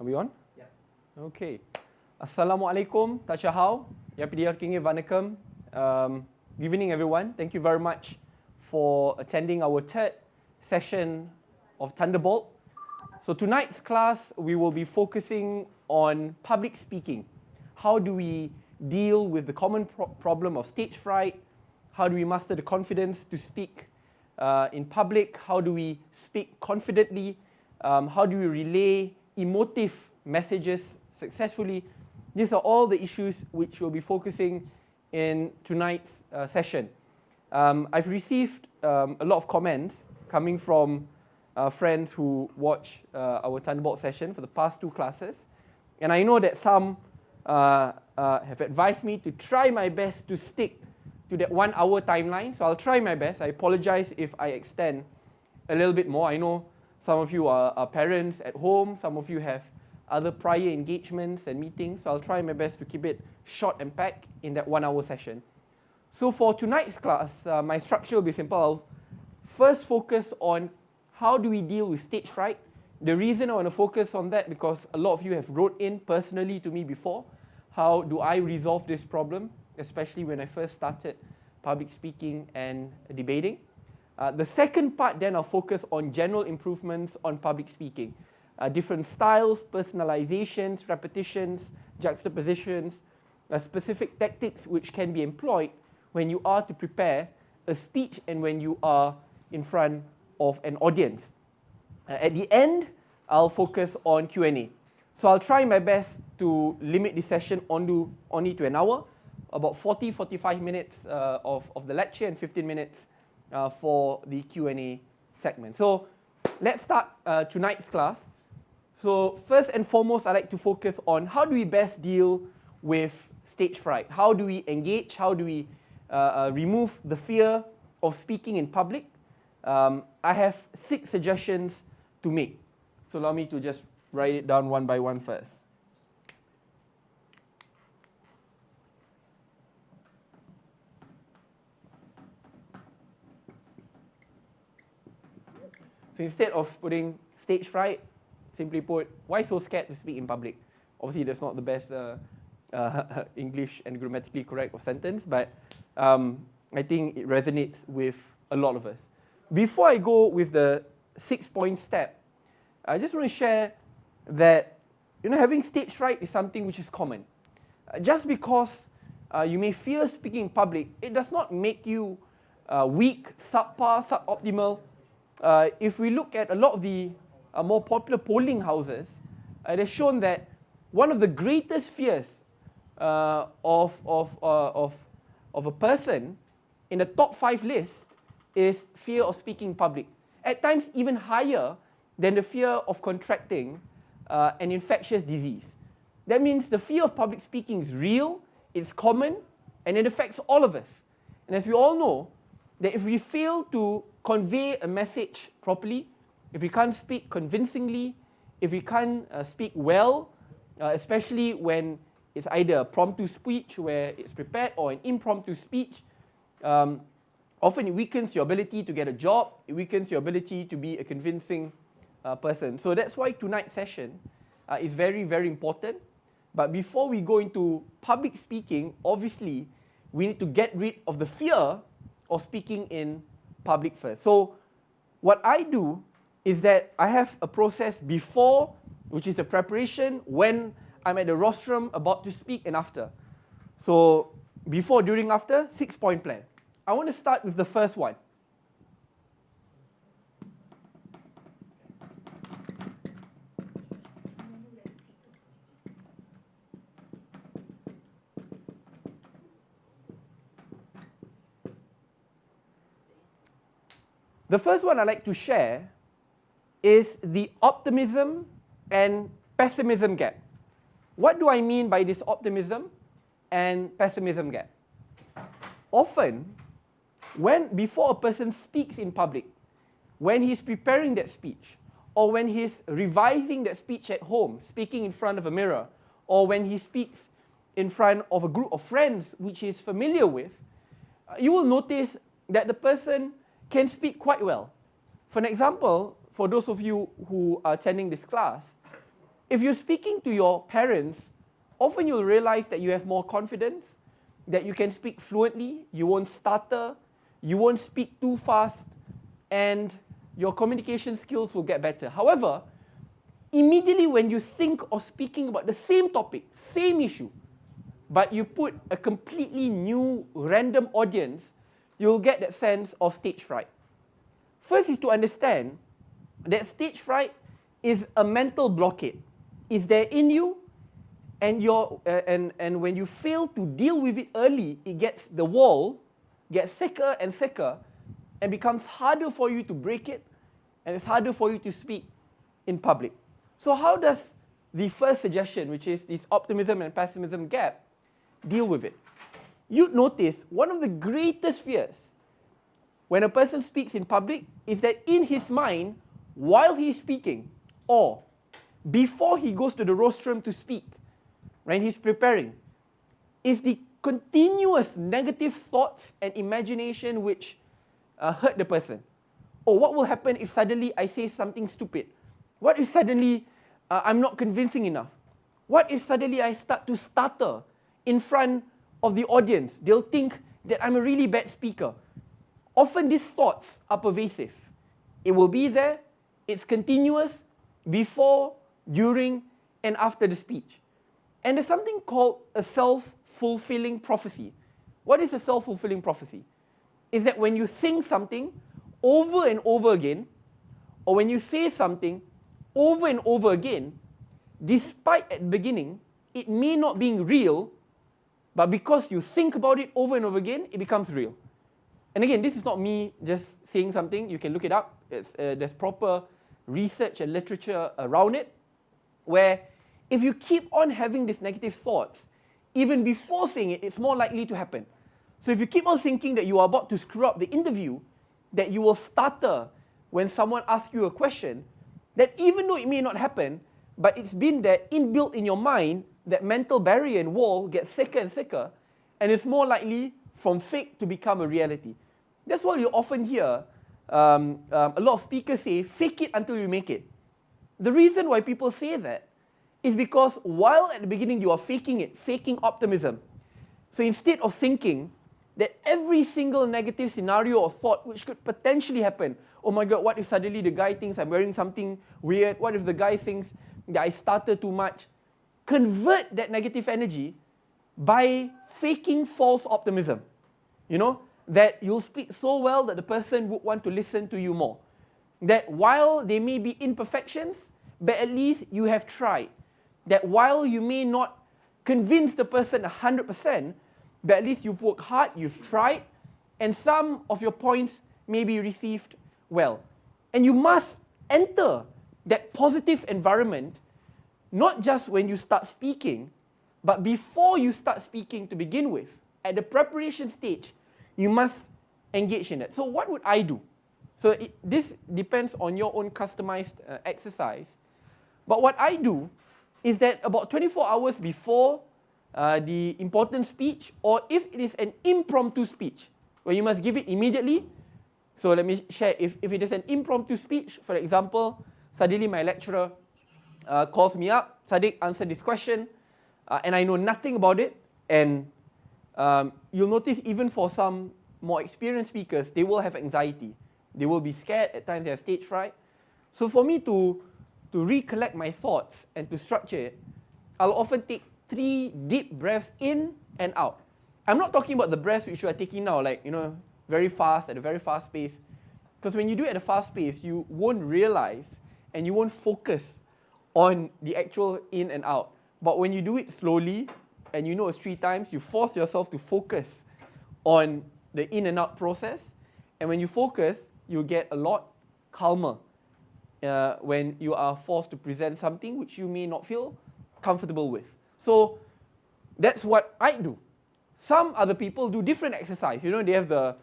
we on? Yeah. Okay. Assalamualaikum, Tashahau, Yapidiyarkinge Vanakkam. Good evening, everyone. Thank you very much for attending our third session of Thunderbolt. So tonight's class, we will be focusing on public speaking. How do we deal with the common problem of stage fright? How do we master the confidence to speak in public? How do we speak confidently? How do we relay emotive messages successfully? These are all the issues which we'll be focusing in tonight's session. I've received a lot of comments coming from friends who watch our Thunderbolt session for the past two classes. And I know that some have advised me to try my best to stick to that 1 hour timeline. So I'll try my best. I apologize if I extend a little bit more. I know some of you are parents at home. Some of you have other prior engagements and meetings. So I'll try my best to keep it short and packed in that 1 hour session. So for tonight's class, my structure will be simple. I'll first focus on how do we deal with stage fright. The reason I want to focus on that because a lot of you have wrote in personally to me before. How do I resolve this problem, especially when I first started public speaking and debating. The second part then I'll focus on general improvements on public speaking. Different styles, personalizations, repetitions, juxtapositions, specific tactics which can be employed when you are to prepare a speech and when you are in front of an audience. At the end, I'll focus on Q&A. So I'll try my best to limit the session only to an hour, about 40-45 minutes of the lecture and 15 minutes for the Q&A segment. So let's start tonight's class. So first and foremost, I'd like to focus on how do we best deal with stage fright? How do we engage? How do we remove the fear of speaking in public? I have 6 suggestions to make. So allow me to just write it down one by one first. So instead of putting stage fright, simply put, why so scared to speak in public? Obviously, that's not the best English and grammatically correct of sentence, but I think it resonates with a lot of us. Before I go with the 6-point step, I just want to share that having stage fright is something which is common. Just because you may fear speaking in public, it does not make you weak, subpar, suboptimal. If we look at a lot of the more popular polling houses, it has shown that one of the greatest fears of a person in the top 5 list is fear of speaking in public. At times even higher than the fear of contracting an infectious disease. That means the fear of public speaking is real, it's common, and it affects all of us. And as we all know, that if we fail to convey a message properly, if we can't speak convincingly, if we can't speak well, especially when it's either a promptu speech where it's prepared or an impromptu speech, often it weakens your ability to get a job, it weakens your ability to be a convincing person. So that's why tonight's session is very, very important. But before we go into public speaking, obviously, we need to get rid of the fear of speaking in public first. So what I do is that I have a process before, which is the preparation, when I'm at the rostrum about to speak, and after. So before, during, after, 6-point plan. I want to start with the first one. The first one I'd like to share is the optimism and pessimism gap. What do I mean by this optimism and pessimism gap? Often, before a person speaks in public, when he's preparing that speech, or when he's revising that speech at home, speaking in front of a mirror, or when he speaks in front of a group of friends which he's familiar with, you will notice that the person can speak quite well. For an example, for those of you who are attending this class, If you're speaking to your parents, often you'll realize that you have more confidence, that you can speak fluently, you won't stutter, you won't speak too fast, and your communication skills will get better. However, immediately when you think of speaking about the same topic, same issue, but you put a completely new random audience, you'll get that sense of stage fright. First is to understand that stage fright is a mental blockade. It's there in you, and when you fail to deal with it early, the wall gets thicker and thicker and becomes harder for you to break it, and it's harder for you to speak in public. So how does the first suggestion, which is this optimism and pessimism gap, deal with it? You'd notice one of the greatest fears when a person speaks in public is that in his mind, while he's speaking, or before he goes to the rostrum to speak, when he's preparing, is the continuous negative thoughts and imagination which hurt the person. Or what will happen if suddenly I say something stupid? What if suddenly I'm not convincing enough? What if suddenly I start to stutter in front of the audience? They'll think that I'm a really bad speaker. Often these thoughts are pervasive. It will be there, it's continuous, before, during, and after the speech. And there's something called a self-fulfilling prophecy. What is a self-fulfilling prophecy? Is that when you think something over and over again, or when you say something over and over again, despite at the beginning, it may not be real, but because you think about it over and over again, it becomes real. And again, this is not me just saying something. You can look it up. There's proper research and literature around it, where if you keep on having these negative thoughts, even before saying it, it's more likely to happen. So if you keep on thinking that you are about to screw up the interview, that you will stutter when someone asks you a question, that even though it may not happen, but it's been there inbuilt in your mind, that mental barrier and wall gets thicker and thicker, and it's more likely from fake to become a reality. That's why you often hear a lot of speakers say, fake it until you make it. The reason why people say that is because while at the beginning you are faking it, faking optimism, so instead of thinking that every single negative scenario or thought which could potentially happen, oh my God, what if suddenly the guy thinks I'm wearing something weird? What if the guy thinks that I stutter too much? Convert that negative energy by faking false optimism. You know, that you'll speak so well that the person would want to listen to you more. That while there may be imperfections, but at least you have tried. That while you may not convince the person 100%, but at least you've worked hard, you've tried, and some of your points may be received well. And you must enter that positive environment, not just when you start speaking, but before you start speaking to begin with. At the preparation stage, you must engage in it. So what would I do? So this depends on your own customized exercise. But what I do is that about 24 hours before the important speech, or if it is an impromptu speech, where you must give it immediately. So let me share, if it is an impromptu speech, for example, suddenly my lecturer calls me up, Saddiq, answer this question, and I know nothing about it, and you'll notice even for some more experienced speakers, they will have anxiety. They will be scared, at times they have stage fright. So for me to recollect my thoughts and to structure it, I'll often take 3 deep breaths in and out. I'm not talking about the breaths which you are taking now, like, you know, very fast, at a very fast pace. Because when you do it at a fast pace, you won't realize and you won't focus on the actual in and out. But when you do it slowly, and you know it's 3 times, you force yourself to focus on the in and out process. And when you focus, you'll get a lot calmer when you are forced to present something which you may not feel comfortable with. So that's what I do. Some other people do different exercise. You know, they have the,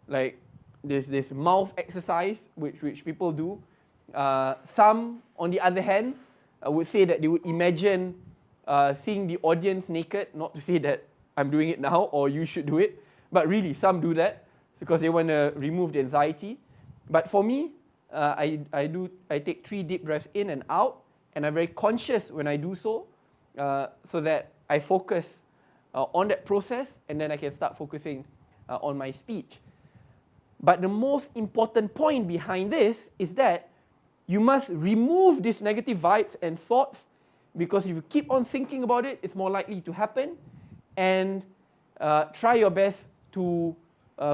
like, this mouth exercise which people do. Some, on the other hand, would say that they would imagine seeing the audience naked, not to say that I'm doing it now or you should do it, but really some do that because they want to remove the anxiety. But for me, I take 3 deep breaths in and out, and I'm very conscious when I do so, so that I focus on that process, and then I can start focusing on my speech. But the most important point behind this is that you must remove these negative vibes and thoughts, because if you keep on thinking about it, it's more likely to happen. And try your best to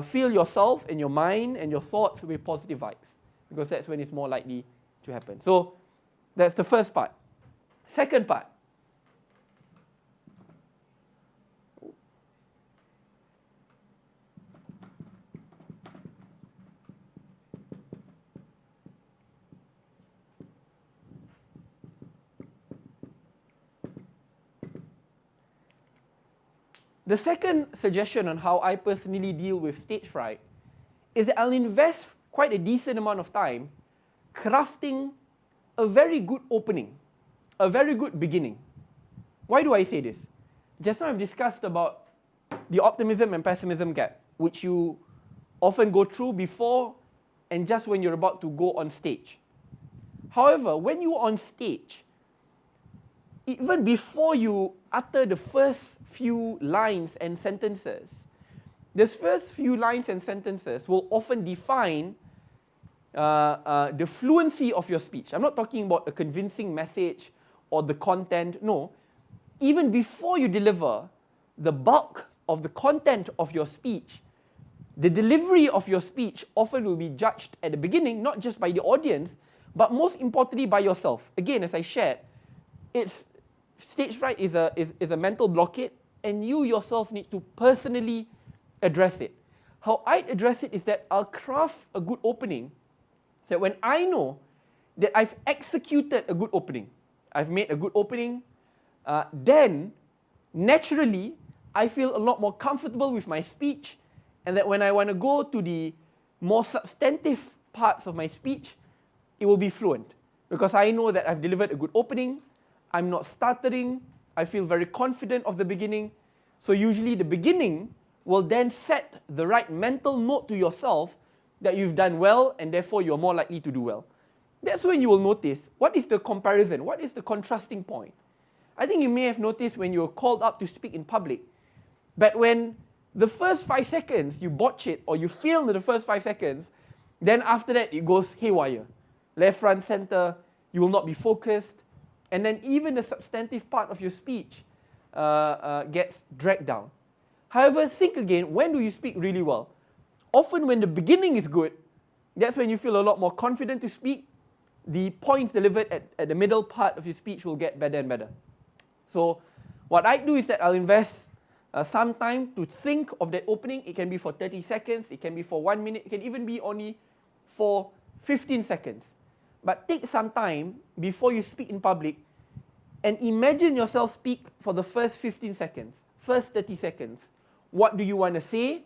fill yourself and your mind and your thoughts with positive vibes, because that's when it's more likely to happen. So that's the first part. Second part. The second suggestion on how I personally deal with stage fright is that I'll invest quite a decent amount of time crafting a very good opening, a very good beginning. Why do I say this? Just now I've discussed about the optimism and pessimism gap, which you often go through before and just when you're about to go on stage. However, when you're on stage, even before you utter the first few lines and sentences, these first few lines and sentences will often define the fluency of your speech. I'm not talking about a convincing message or the content. No. Even before you deliver the bulk of the content of your speech, the delivery of your speech often will be judged at the beginning, not just by the audience, but most importantly by yourself. Again, as I shared, stage fright is a mental blockade, and you yourself need to personally address it. How I address it is that I'll craft a good opening, so that when I know that I've executed a good opening, I've made a good opening, then naturally I feel a lot more comfortable with my speech, and that when I want to go to the more substantive parts of my speech, it will be fluent, because I know that I've delivered a good opening, I'm not stuttering, I feel very confident of the beginning. So usually the beginning will then set the right mental note to yourself that you've done well, and therefore you're more likely to do well. That's when you will notice, what is the comparison? What is the contrasting point? I think you may have noticed when you're called up to speak in public, but when the first 5 seconds you botch it, or you fail in the first 5 seconds, then after that it goes haywire. Left, front, center, you will not be focused, and then even the substantive part of your speech gets dragged down. However, think again, when do you speak really well? Often when the beginning is good, that's when you feel a lot more confident to speak. The points delivered at the middle part of your speech will get better and better. So what I do is that I'll invest some time to think of that opening. It can be for 30 seconds, it can be for 1 minute, it can even be only for 15 seconds. But take some time before you speak in public and imagine yourself speak for the first 15 seconds, first 30 seconds. What do you want to say?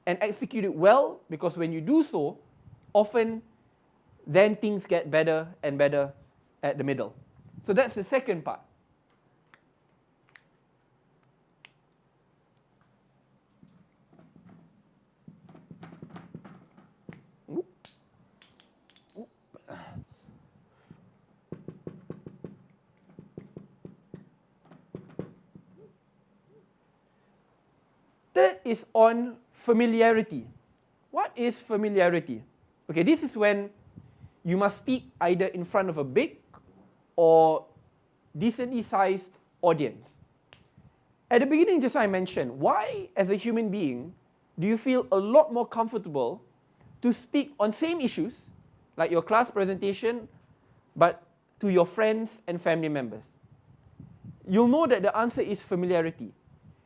And execute it well, because when you do so, often then things get better and better at the middle. So that's the second part. Third is on familiarity. What is familiarity? Okay, this is when you must speak either in front of a big or decently sized audience. At the beginning, just I mentioned, why as a human being do you feel a lot more comfortable to speak on same issues, like your class presentation, but to your friends and family members? You'll know that the answer is familiarity.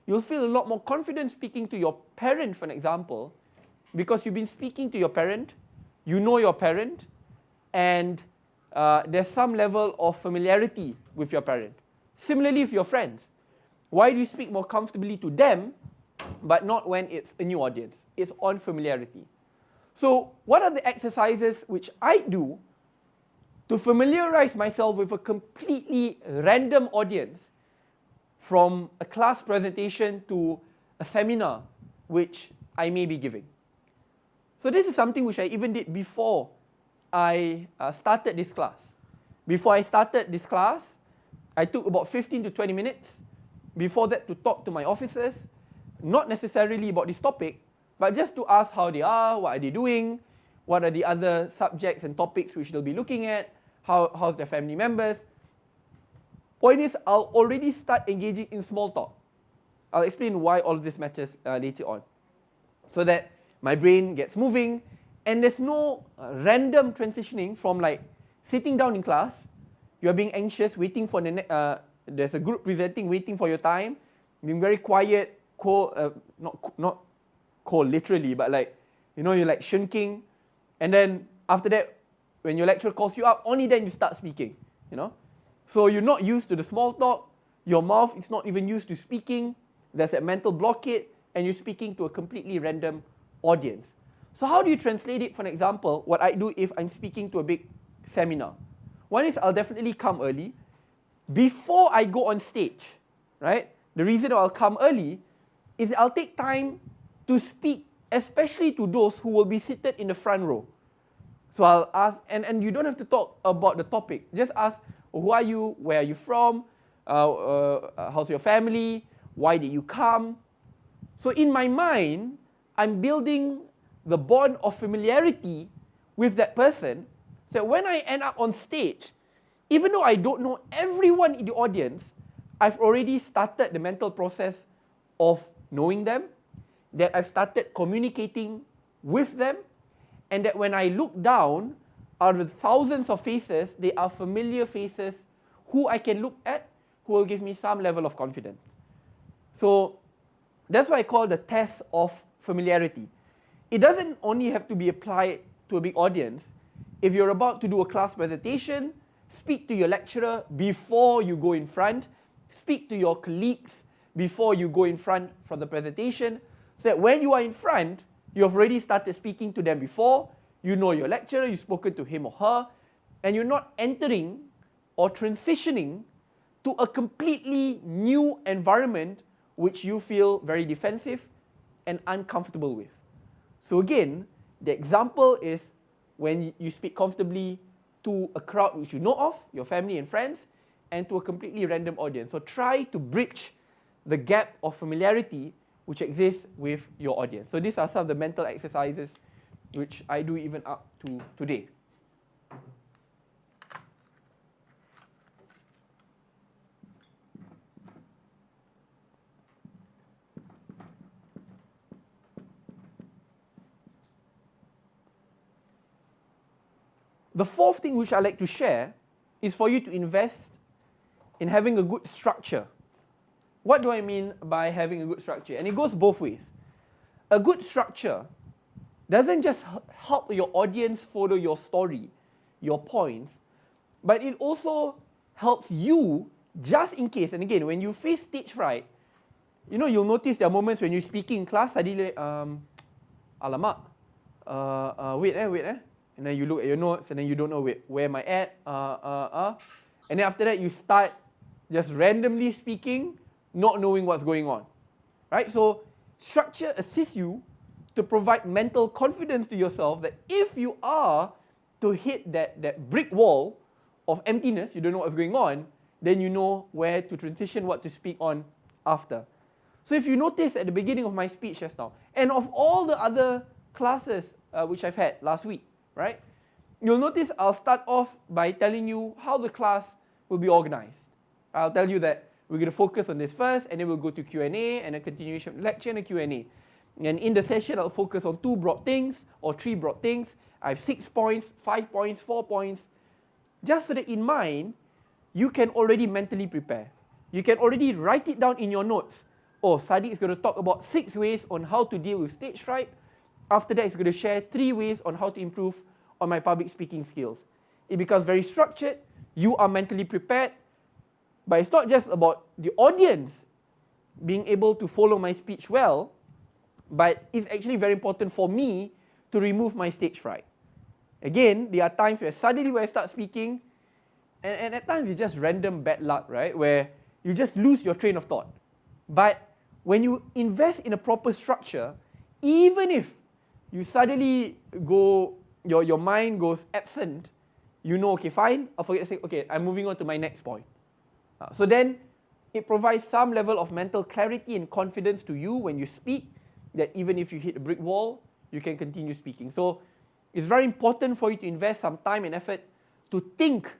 You'll feel a lot more confident speaking to your parent, for an example, because you've been speaking to your parent, you know your parent, and there's some level of familiarity with your parent. Similarly with your friends. Why do you speak more comfortably to them, but not when it's a new audience? It's on familiarity. So what are the exercises which I do to familiarize myself with a completely random audience, from a class presentation to a seminar which I may be giving? So this is something which I even did before I started this class. Before I started this class, I took about 15 to 20 minutes before that to talk to my officers, not necessarily about this topic, but just to ask how they are, what are they doing, what are the other subjects and topics which they'll be looking at, how's their family members. Point is, I'll already start engaging in small talk. I'll explain why all of this matters later on, so that my brain gets moving, and there's no random transitioning from like sitting down in class, you're being anxious, waiting for the there's a group presenting, waiting for your time, being very quiet, not cold literally, but like, you know, you're like shrinking, and then after that, when your lecturer calls you up, only then you start speaking, you know. So you're not used to the small talk, your mouth is not even used to speaking, there's that mental blockade, and you're speaking to a completely random audience. So how do you translate it? For an example, what I do if I'm speaking to a big seminar. One is I'll definitely come early. Before I go on stage, right? The reason I'll come early is I'll take time to speak, especially to those who will be seated in the front row. So I'll ask, and you don't have to talk about the topic. Just ask, who are you? Where are you from? How's your family? Why did you come? So in my mind, I'm building the bond of familiarity with that person. So when I end up on stage, even though I don't know everyone in the audience, I've already started the mental process of knowing them, that I've started communicating with them, and that when I look down, out of thousands of faces, they are familiar faces who I can look at, who will give me some level of confidence. So that's what I call the test of familiarity. It doesn't only have to be applied to a big audience. If you're about to do a class presentation, speak to your lecturer before you go in front, speak to your colleagues before you go in front for the presentation, so that when you are in front, you have already started speaking to them before, you know your lecturer, you've spoken to him or her, and you're not entering or transitioning to a completely new environment which you feel very defensive and uncomfortable with. So again, the example is when you speak comfortably to a crowd which you know of, your family and friends, and to a completely random audience. So try to bridge the gap of familiarity which exists with your audience. So these are some of the mental exercises which I do even up to today. The fourth thing which I like to share is for you to invest in having a good structure. What do I mean by having a good structure? And it goes both ways. A good structure doesn't just help your audience follow your story, your points, but it also helps you just in case. And again, when you face stage fright, you know, you'll notice there are moments when you're speaking in class, suddenly, alamak, wait. And then you look at your notes and then you don't know, wait, where am I at? And then after that, you start just randomly speaking, not knowing what's going on, right? So structure assists you to provide mental confidence to yourself that if you are to hit that brick wall of emptiness, you don't know what's going on, then you know where to transition, what to speak on after. So if you notice at the beginning of my speech just now, and of all the other classes which I've had last week, right? You'll notice I'll start off by telling you how the class will be organized. I'll tell you that we're going to focus on this first, and then we'll go to Q&A, and a continuation of lecture and a Q&A. And in the session, I'll focus on 2 broad things, or 3 broad things. I have 6 points, 5 points, 4 points, just so that in mind, you can already mentally prepare. You can already write it down in your notes. Oh, Saddiq is going to talk about 6 ways on how to deal with stage fright. After that, he's going to share 3 ways on how to improve on my public speaking skills. It becomes very structured. You are mentally prepared. But it's not just about the audience being able to follow my speech well, but it's actually very important for me to remove my stage fright. Again, there are times where suddenly when I start speaking, and at times it's just random bad luck, right? Where you just lose your train of thought. But when you invest in a proper structure, even if you suddenly go, your mind goes absent, you know, okay, fine, I'll forget to say, okay, I'm moving on to my next point. So then it provides some level of mental clarity and confidence to you when you speak, that even if you hit a brick wall, you can continue speaking. So it's very important for you to invest some time and effort to think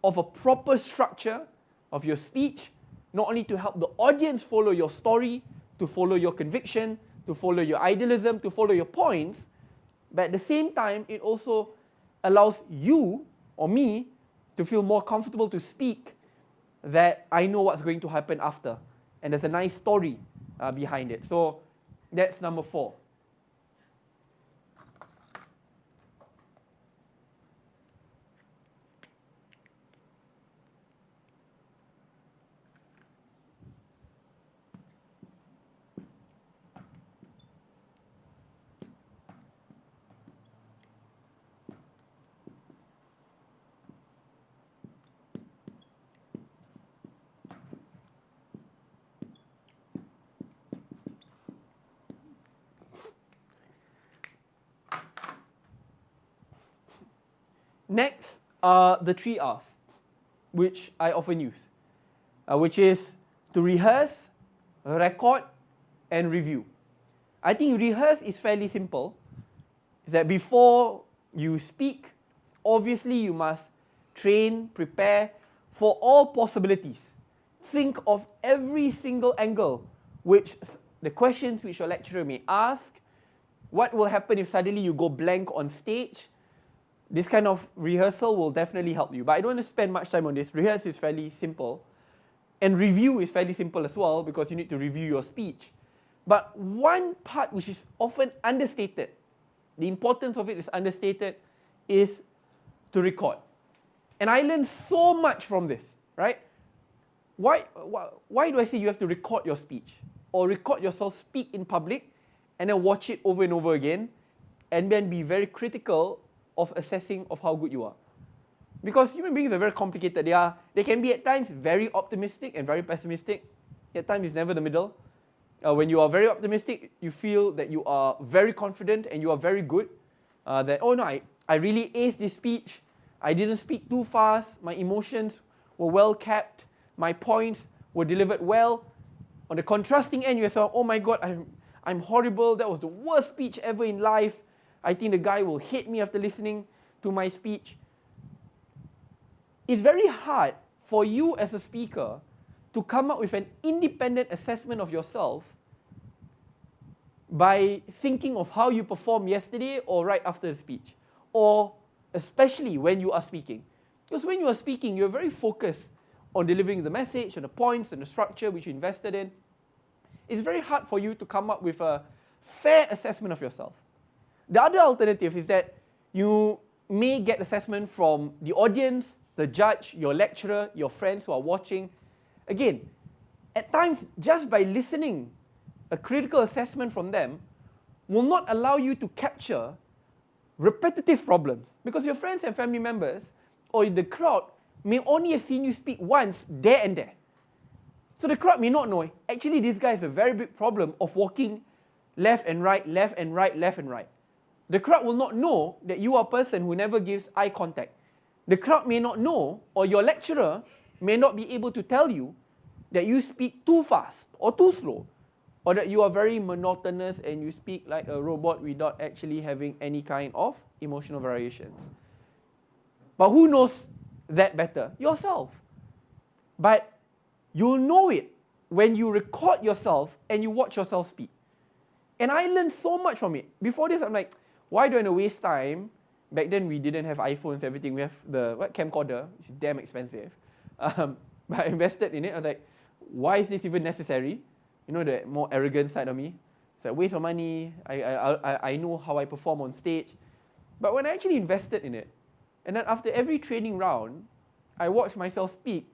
of a proper structure of your speech, not only to help the audience follow your story, to follow your conviction, to follow your idealism, to follow your points, but at the same time, it also allows you or me to feel more comfortable to speak, that I know what's going to happen after. And there's a nice story behind it. So that's number 4. Next are the 3 R's, which I often use, which is to rehearse, record, and review. I think rehearse is fairly simple. Is that before you speak, obviously you must train, prepare for all possibilities. Think of every single angle, which the questions which your lecturer may ask. What will happen if suddenly you go blank on stage? This kind of rehearsal will definitely help you. But I don't want to spend much time on this. Rehearse is fairly simple. And review is fairly simple as well, because you need to review your speech. But one part which is often understated, the importance of it is understated, is to record. And I learned so much from this, right? Why do I say you have to record your speech? Or record yourself speak in public, and then watch it over and over again, and then be very critical of assessing of how good you are. Because human beings are very complicated. They can be at times very optimistic and very pessimistic. At times it's never the middle. When you are very optimistic, you feel that you are very confident and you are very good. That, oh no, I really aced this speech. I didn't speak too fast. My emotions were well kept. My points were delivered well. On the contrasting end, you thought, oh my God, I'm horrible. That was the worst speech ever in life. I think the guy will hate me after listening to my speech. It's very hard for you as a speaker to come up with an independent assessment of yourself by thinking of how you performed yesterday or right after the speech, or especially when you are speaking. Because when you are speaking, you're very focused on delivering the message and the points and the structure which you invested in. It's very hard for you to come up with a fair assessment of yourself. The other alternative is that you may get assessment from the audience, the judge, your lecturer, your friends who are watching. Again, at times, just by listening, a critical assessment from them will not allow you to capture repetitive problems, because your friends and family members or the crowd may only have seen you speak once, there and there. So the crowd may not know, actually this guy has a very big problem of walking left and right, left and right, left and right. The crowd will not know that you are a person who never gives eye contact. The crowd may not know, or your lecturer may not be able to tell you that you speak too fast or too slow, or that you are very monotonous and you speak like a robot without actually having any kind of emotional variations. But who knows that better? Yourself. But you'll know it when you record yourself and you watch yourself speak. And I learned so much from it. Before this, I'm like, why do I want to waste time? Back then, we didn't have iPhones, everything. We have the camcorder, which is damn expensive. But I invested in it. I was like, why is this even necessary? You know, the more arrogant side of me. It's like, waste of money. I know how I perform on stage. But when I actually invested in it, and then after every training round, I watched myself speak,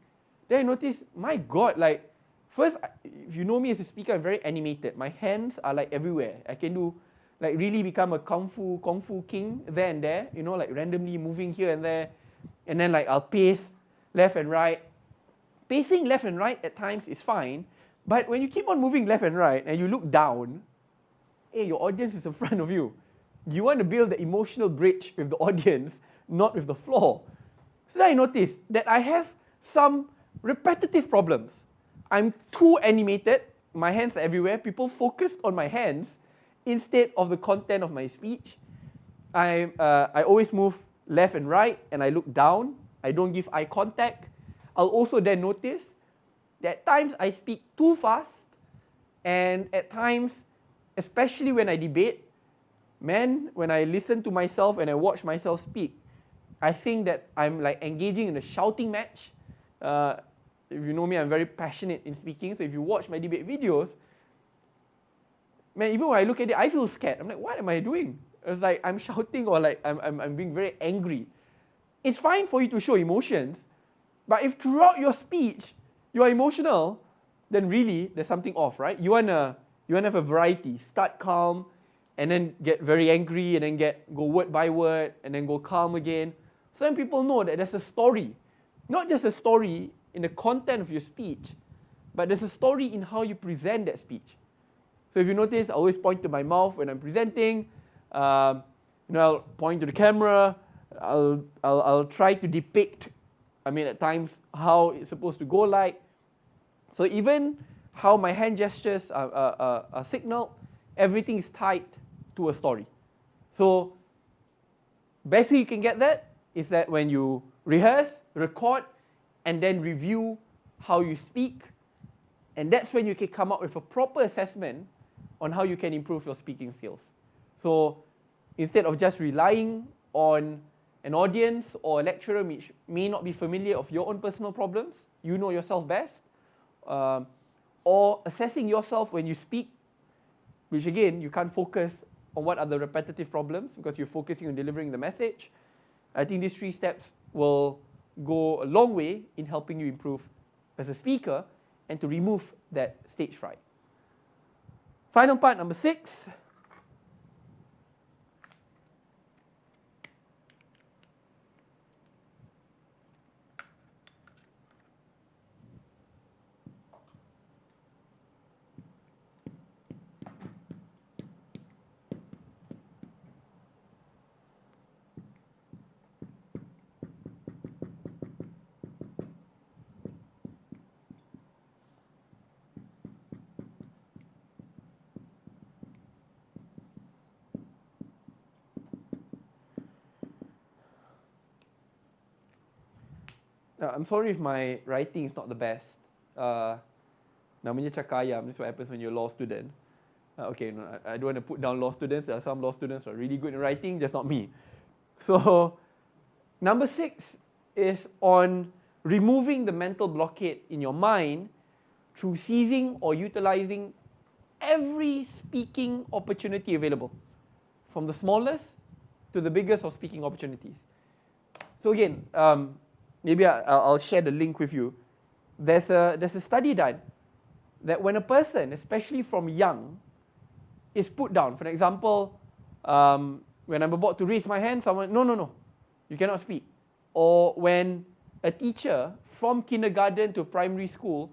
then I noticed, my God, like, first, if you know me as a speaker, I'm very animated. My hands are like everywhere. I can do, like, really become a kung fu king there and there, you know, like randomly moving here and there. And then like I'll pace left and right. Pacing left and right at times is fine, but when you keep on moving left and right and you look down, hey, your audience is in front of you. You want to build the emotional bridge with the audience, not with the floor. So then I noticed that I have some repetitive problems. I'm too animated, my hands are everywhere, people focus on my hands instead of the content of my speech. I always move left and right, and I look down. I don't give eye contact. I'll also then notice that at times I speak too fast, and at times, especially when I debate, man, when I listen to myself and I watch myself speak, I think that I'm like engaging in a shouting match. If you know me, I'm very passionate in speaking. So if you watch my debate videos, man, even when I look at it, I feel scared. I'm like, what am I doing? It's like I'm shouting or like I'm being very angry. It's fine for you to show emotions, but if throughout your speech you are emotional, then really there's something off, right? You wanna have a variety. Start calm, and then get very angry, and then go word by word, and then go calm again. So then people know that there's a story, not just a story in the content of your speech, but there's a story in how you present that speech. So if you notice, I always point to my mouth when I'm presenting. I'll point to the camera. I'll try to depict, at times, how it's supposed to go like. So even how my hand gestures are signaled, everything is tied to a story. So best way you can get that is that when you rehearse, record, and then review how you speak, and that's when you can come up with a proper assessment on how you can improve your speaking skills. So instead of just relying on an audience or a lecturer which may not be familiar of your own personal problems, you know yourself best, or assessing yourself when you speak, which again, you can't focus on what are the repetitive problems because you're focusing on delivering the message. I think these 3 steps will go a long way in helping you improve as a speaker and to remove that stage fright. Final part, number 6. I'm sorry if my writing is not the best. Namanya cakap ayam, this is what happens when you're a law student. Okay, no, I don't want to put down law students. There are some law students who are really good in writing, just not me. So, number 6 is on removing the mental blockade in your mind through seizing or utilizing every speaking opportunity available, from the smallest to the biggest of speaking opportunities. So again, maybe I'll share the link with you. There's a study done that when a person, especially from young, is put down. For example, when I'm about to raise my hand, someone, no, you cannot speak. Or when a teacher from kindergarten to primary school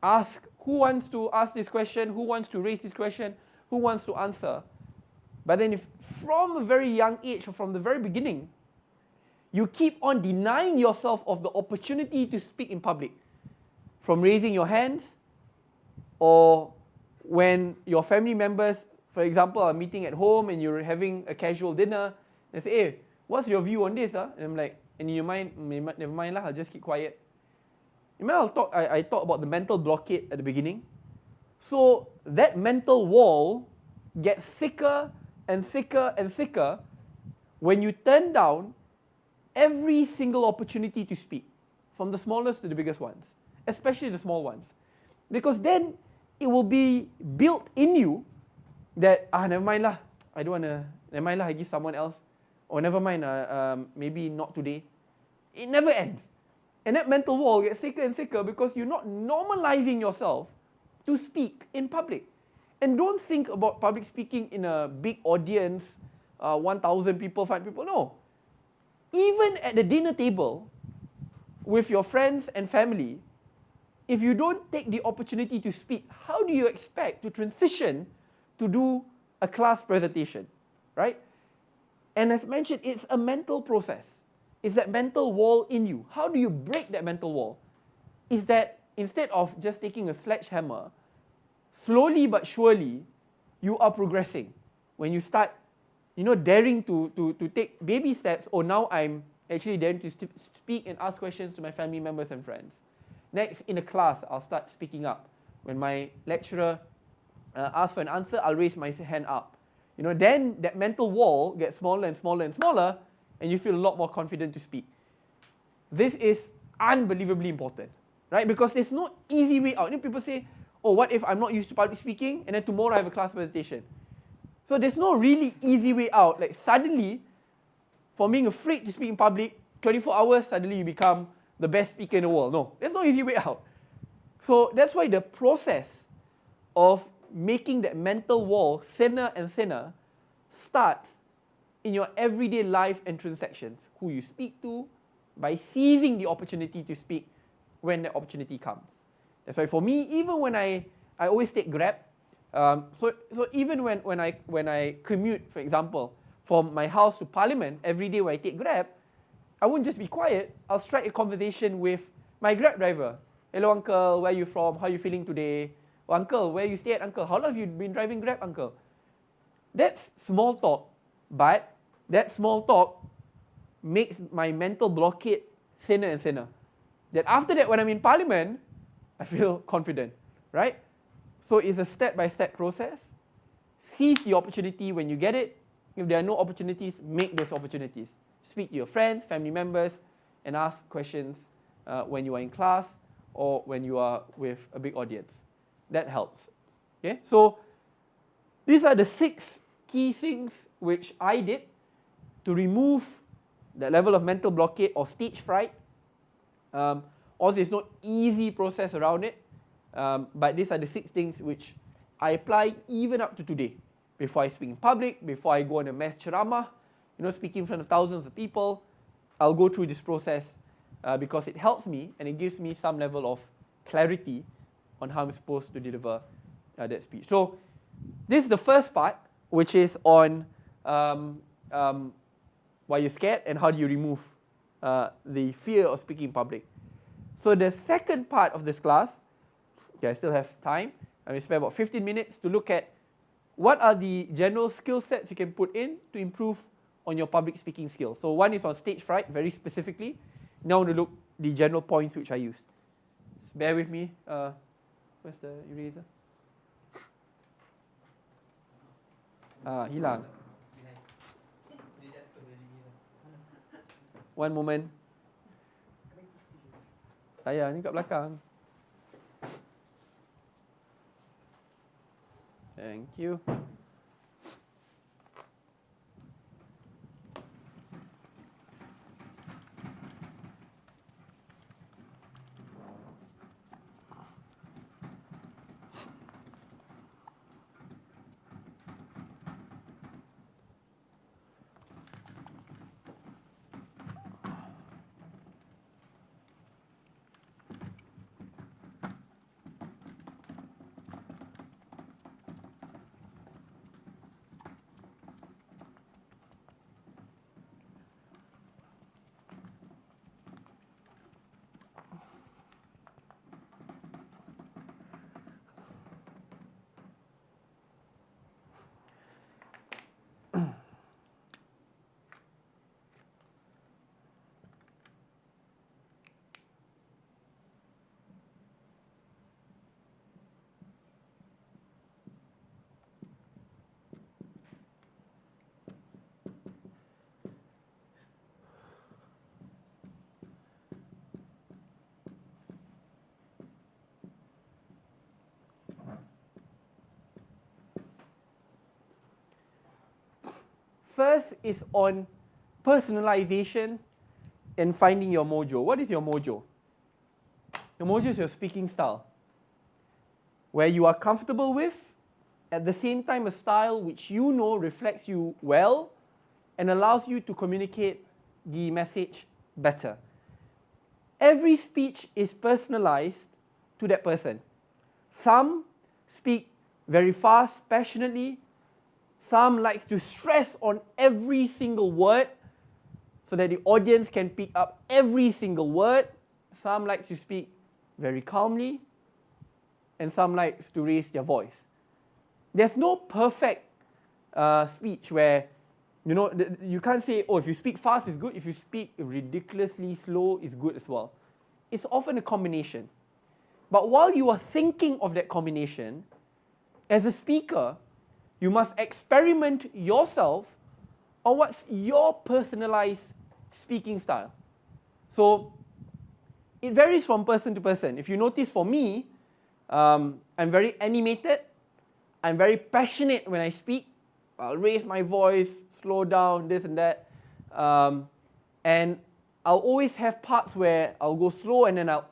asks, who wants to ask this question, who wants to raise this question, who wants to answer. But then if from a very young age or from the very beginning, you keep on denying yourself of the opportunity to speak in public, from raising your hands, or when your family members, for example, are meeting at home and you're having a casual dinner, and say, hey, what's your view on this? And I'm like, and in your mind, never mind lah, I'll just keep quiet. I talk about the mental blockade at the beginning. So that mental wall gets thicker and thicker and thicker when you turn down every single opportunity to speak, from the smallest to the biggest ones, especially the small ones. Because then it will be built in you that, never mind lah, I don't want to, never mind lah, I give someone else. Or never mind, maybe not today. It never ends. And that mental wall gets thicker and thicker because you're not normalizing yourself to speak in public. And don't think about public speaking in a big audience, 1,000 people, 5 people, no. Even at the dinner table with your friends and family, if you don't take the opportunity to speak, how do you expect to transition to do a class presentation, right? And as mentioned, it's a mental process. is that mental wall in you. How do you break that mental wall? Is that instead of just taking a sledgehammer, slowly but surely, you are progressing. When you start, daring to take baby steps, now I'm actually daring to speak and ask questions to my family members and friends. Next, in a class, I'll start speaking up. When my lecturer asks for an answer, I'll raise my hand up. Then that mental wall gets smaller and smaller and smaller, and you feel a lot more confident to speak. This is unbelievably important, right? Because there's no easy way out. People say, what if I'm not used to public speaking, and then tomorrow I have a class presentation? So there's no really easy way out. Like suddenly, from being afraid to speak in public, 24 hours, suddenly you become the best speaker in the world. No, there's no easy way out. So that's why the process of making that mental wall thinner and thinner starts in your everyday life and transactions. Who you speak to, by seizing the opportunity to speak when the opportunity comes. That's why for me, even when I always take Grab, so even when I commute, for example, from my house to Parliament, every day when I take Grab, I won't just be quiet. I'll strike a conversation with my Grab driver. Hello, uncle, where are you from? How are you feeling today? Oh, uncle, where you stay at, uncle? How long have you been driving Grab, uncle? That's small talk, but that small talk makes my mental blockade thinner and thinner. That after that, when I'm in Parliament, I feel confident, right? So it's a step-by-step process. Seize the opportunity when you get it. If there are no opportunities, make those opportunities. Speak to your friends, family members, and ask questions when you are in class or when you are with a big audience. That helps. Okay? So these are the 6 key things which I did to remove that level of mental blockade or stage fright. Also, it's not easy process around it, but these are the 6 things which I apply even up to today. Before I speak in public, before I go on a mass ceramah, speaking in front of thousands of people, I'll go through this process because it helps me and it gives me some level of clarity on how I'm supposed to deliver that speech. So this is the first part, which is on why you're scared and how do you remove the fear of speaking in public. So the second part of this class, okay, I still have time. I will spend about 15 minutes to look at what are the general skill sets you can put in to improve on your public speaking skills. So one is on stage fright, very specifically. Now I want to look the general points which I used. Just bear with me. Where's the eraser? Hilang. One moment. Saya ni kat belakang. Thank you. First is on personalization and finding your mojo. What is your mojo? Your mojo is your speaking style, where you are comfortable with, at the same time a style which you know reflects you well and allows you to communicate the message better. Every speech is personalized to that person. Some speak very fast, passionately. Some likes to stress on every single word. so that the audience can pick up every single word. Some like to speak very calmly, and some like to raise their voice. There's no perfect speech where, you can't say, oh, if you speak fast, it's good. If you speak ridiculously slow, it's good as well. It's often a combination. But while you are thinking of that combination, as a speaker, you must experiment yourself on what's your personalized speaking style. So it varies from person to person. If you notice, for me, I'm very animated. I'm very passionate when I speak. I'll raise my voice, slow down, this and that. And I'll always have parts where I'll go slow and then I'll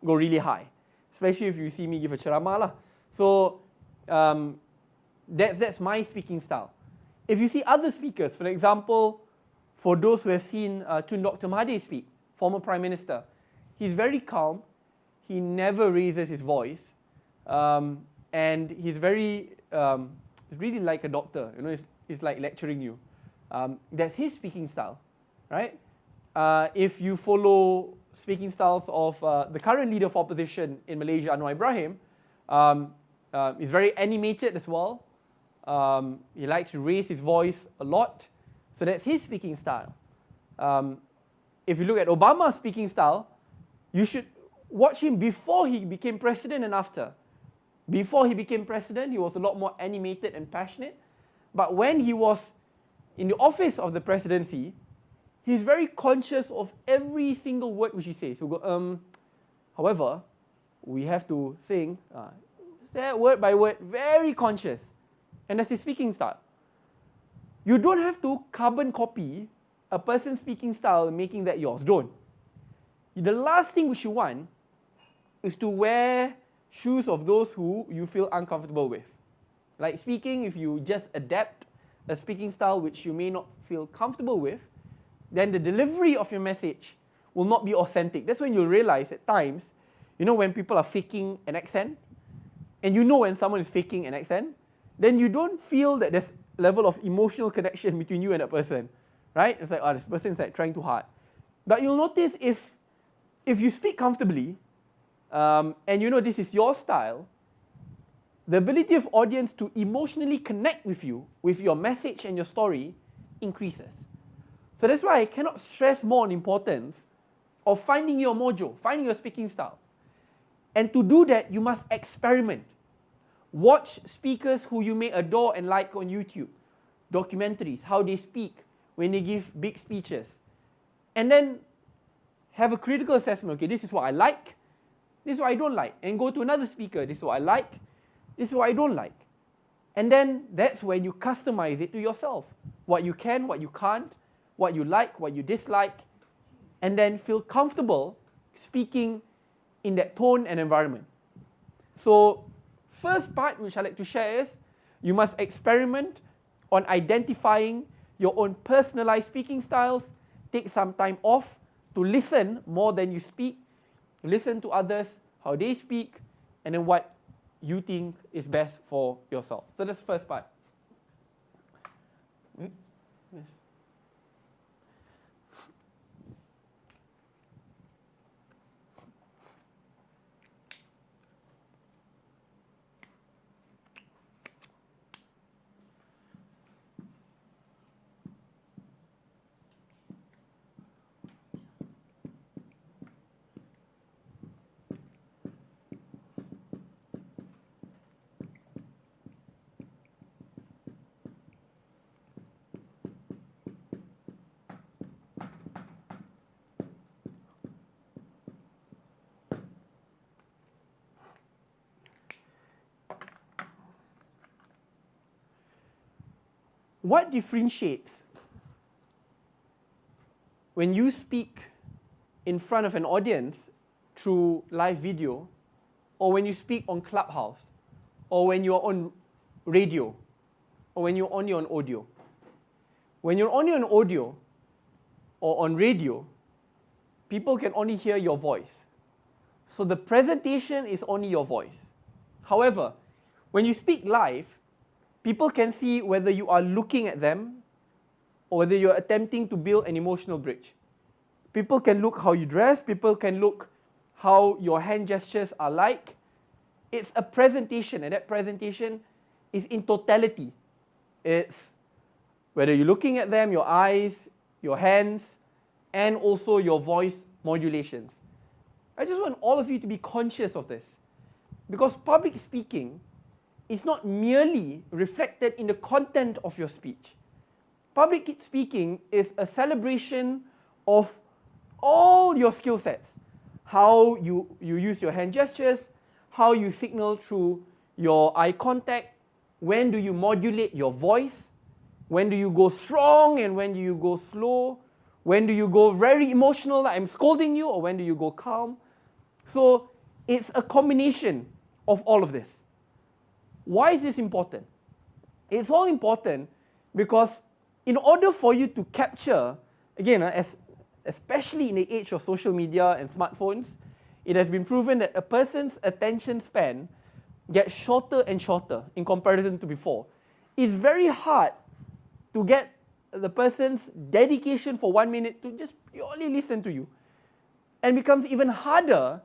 go really high. Especially if you see me give a ceramah lah. So that's my speaking style. If you see other speakers, for example, for those who have seen Tun Dr. Mahathir speak, former Prime Minister, he's very calm. He never raises his voice. And he's very, he's really like a doctor. It's like lecturing you. That's his speaking style, right? If you follow speaking styles of the current leader of opposition in Malaysia, Anwar Ibrahim, he's very animated as well. He likes to raise his voice a lot. So that's his speaking style. If you look at Obama's speaking style, you should watch him before he became president and after. Before he became president, he was a lot more animated and passionate. But when he was in the office of the presidency, he's very conscious of every single word which he says. He'll go, however, we have to think, say word by word, very conscious. And that's his speaking style. You don't have to carbon copy a person's speaking style and making that yours. Don't. The last thing which you want is to wear shoes of those who you feel uncomfortable with. Like speaking, if you just adapt a speaking style which you may not feel comfortable with, then the delivery of your message will not be authentic. That's when you'll realize at times, when people are faking an accent, and when someone is faking an accent, then you don't feel that there's a level of emotional connection between you and that person, right? It's like, this person is like trying too hard. But you'll notice if you speak comfortably, and this is your style, the ability of audience to emotionally connect with you, with your message and your story, increases. So that's why I cannot stress more on the importance of finding your mojo, finding your speaking style. And to do that, you must experiment. Watch speakers who you may adore and like on YouTube, documentaries, how they speak when they give big speeches. And then have a critical assessment. Okay, this is what I like, this is what I don't like. And go to another speaker, this is what I like, this is what I don't like. And then that's when you customize it to yourself. What you can, what you can't, what you like, what you dislike, and then feel comfortable speaking in that tone and environment. So, first part which I like to share is, you must experiment on identifying your own personalized speaking styles. Take some time off to listen more than you speak. Listen to others, how they speak, and then what you think is best for yourself. So that's the first part. Yes. What differentiates when you speak in front of an audience through live video, or when you speak on Clubhouse, or when you're on radio, or when you're only on audio? When you're only on audio or on radio, people can only hear your voice. So the presentation is only your voice. However, when you speak live, people can see whether you are looking at them, or whether you're attempting to build an emotional bridge. People can look how you dress, people can look how your hand gestures are like. It's a presentation, and that presentation is in totality. It's whether you're looking at them, your eyes, your hands, and also your voice modulations. I just want all of you to be conscious of this, because public speaking is not merely reflected in the content of your speech. Public speaking is a celebration of all your skill sets. How you use your hand gestures, how you signal through your eye contact, when do you modulate your voice, when do you go strong and when do you go slow, when do you go very emotional, like I'm scolding you, or when do you go calm. So it's a combination of all of this. Why is this important? It's all important because in order for you to capture, again, especially in the age of social media and smartphones, it has been proven that a person's attention span gets shorter and shorter in comparison to before. It's very hard to get the person's dedication for 1 minute to just purely listen to you. And becomes even harder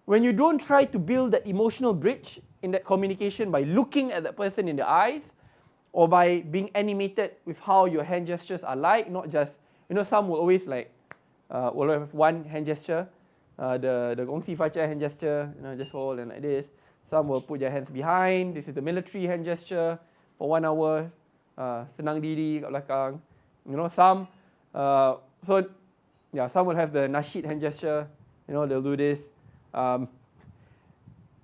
when you don't try to build that emotional bridge in that communication by looking at that person in the eyes, or by being animated with how your hand gestures are like, not just, some will always will have one hand gesture, the Gong Si Fa Chia hand gesture, just hold and like this. Some will put their hands behind, this is the military hand gesture for 1 hour, senang diri kat belakang. Some, some will have the nasheed hand gesture, they'll do this.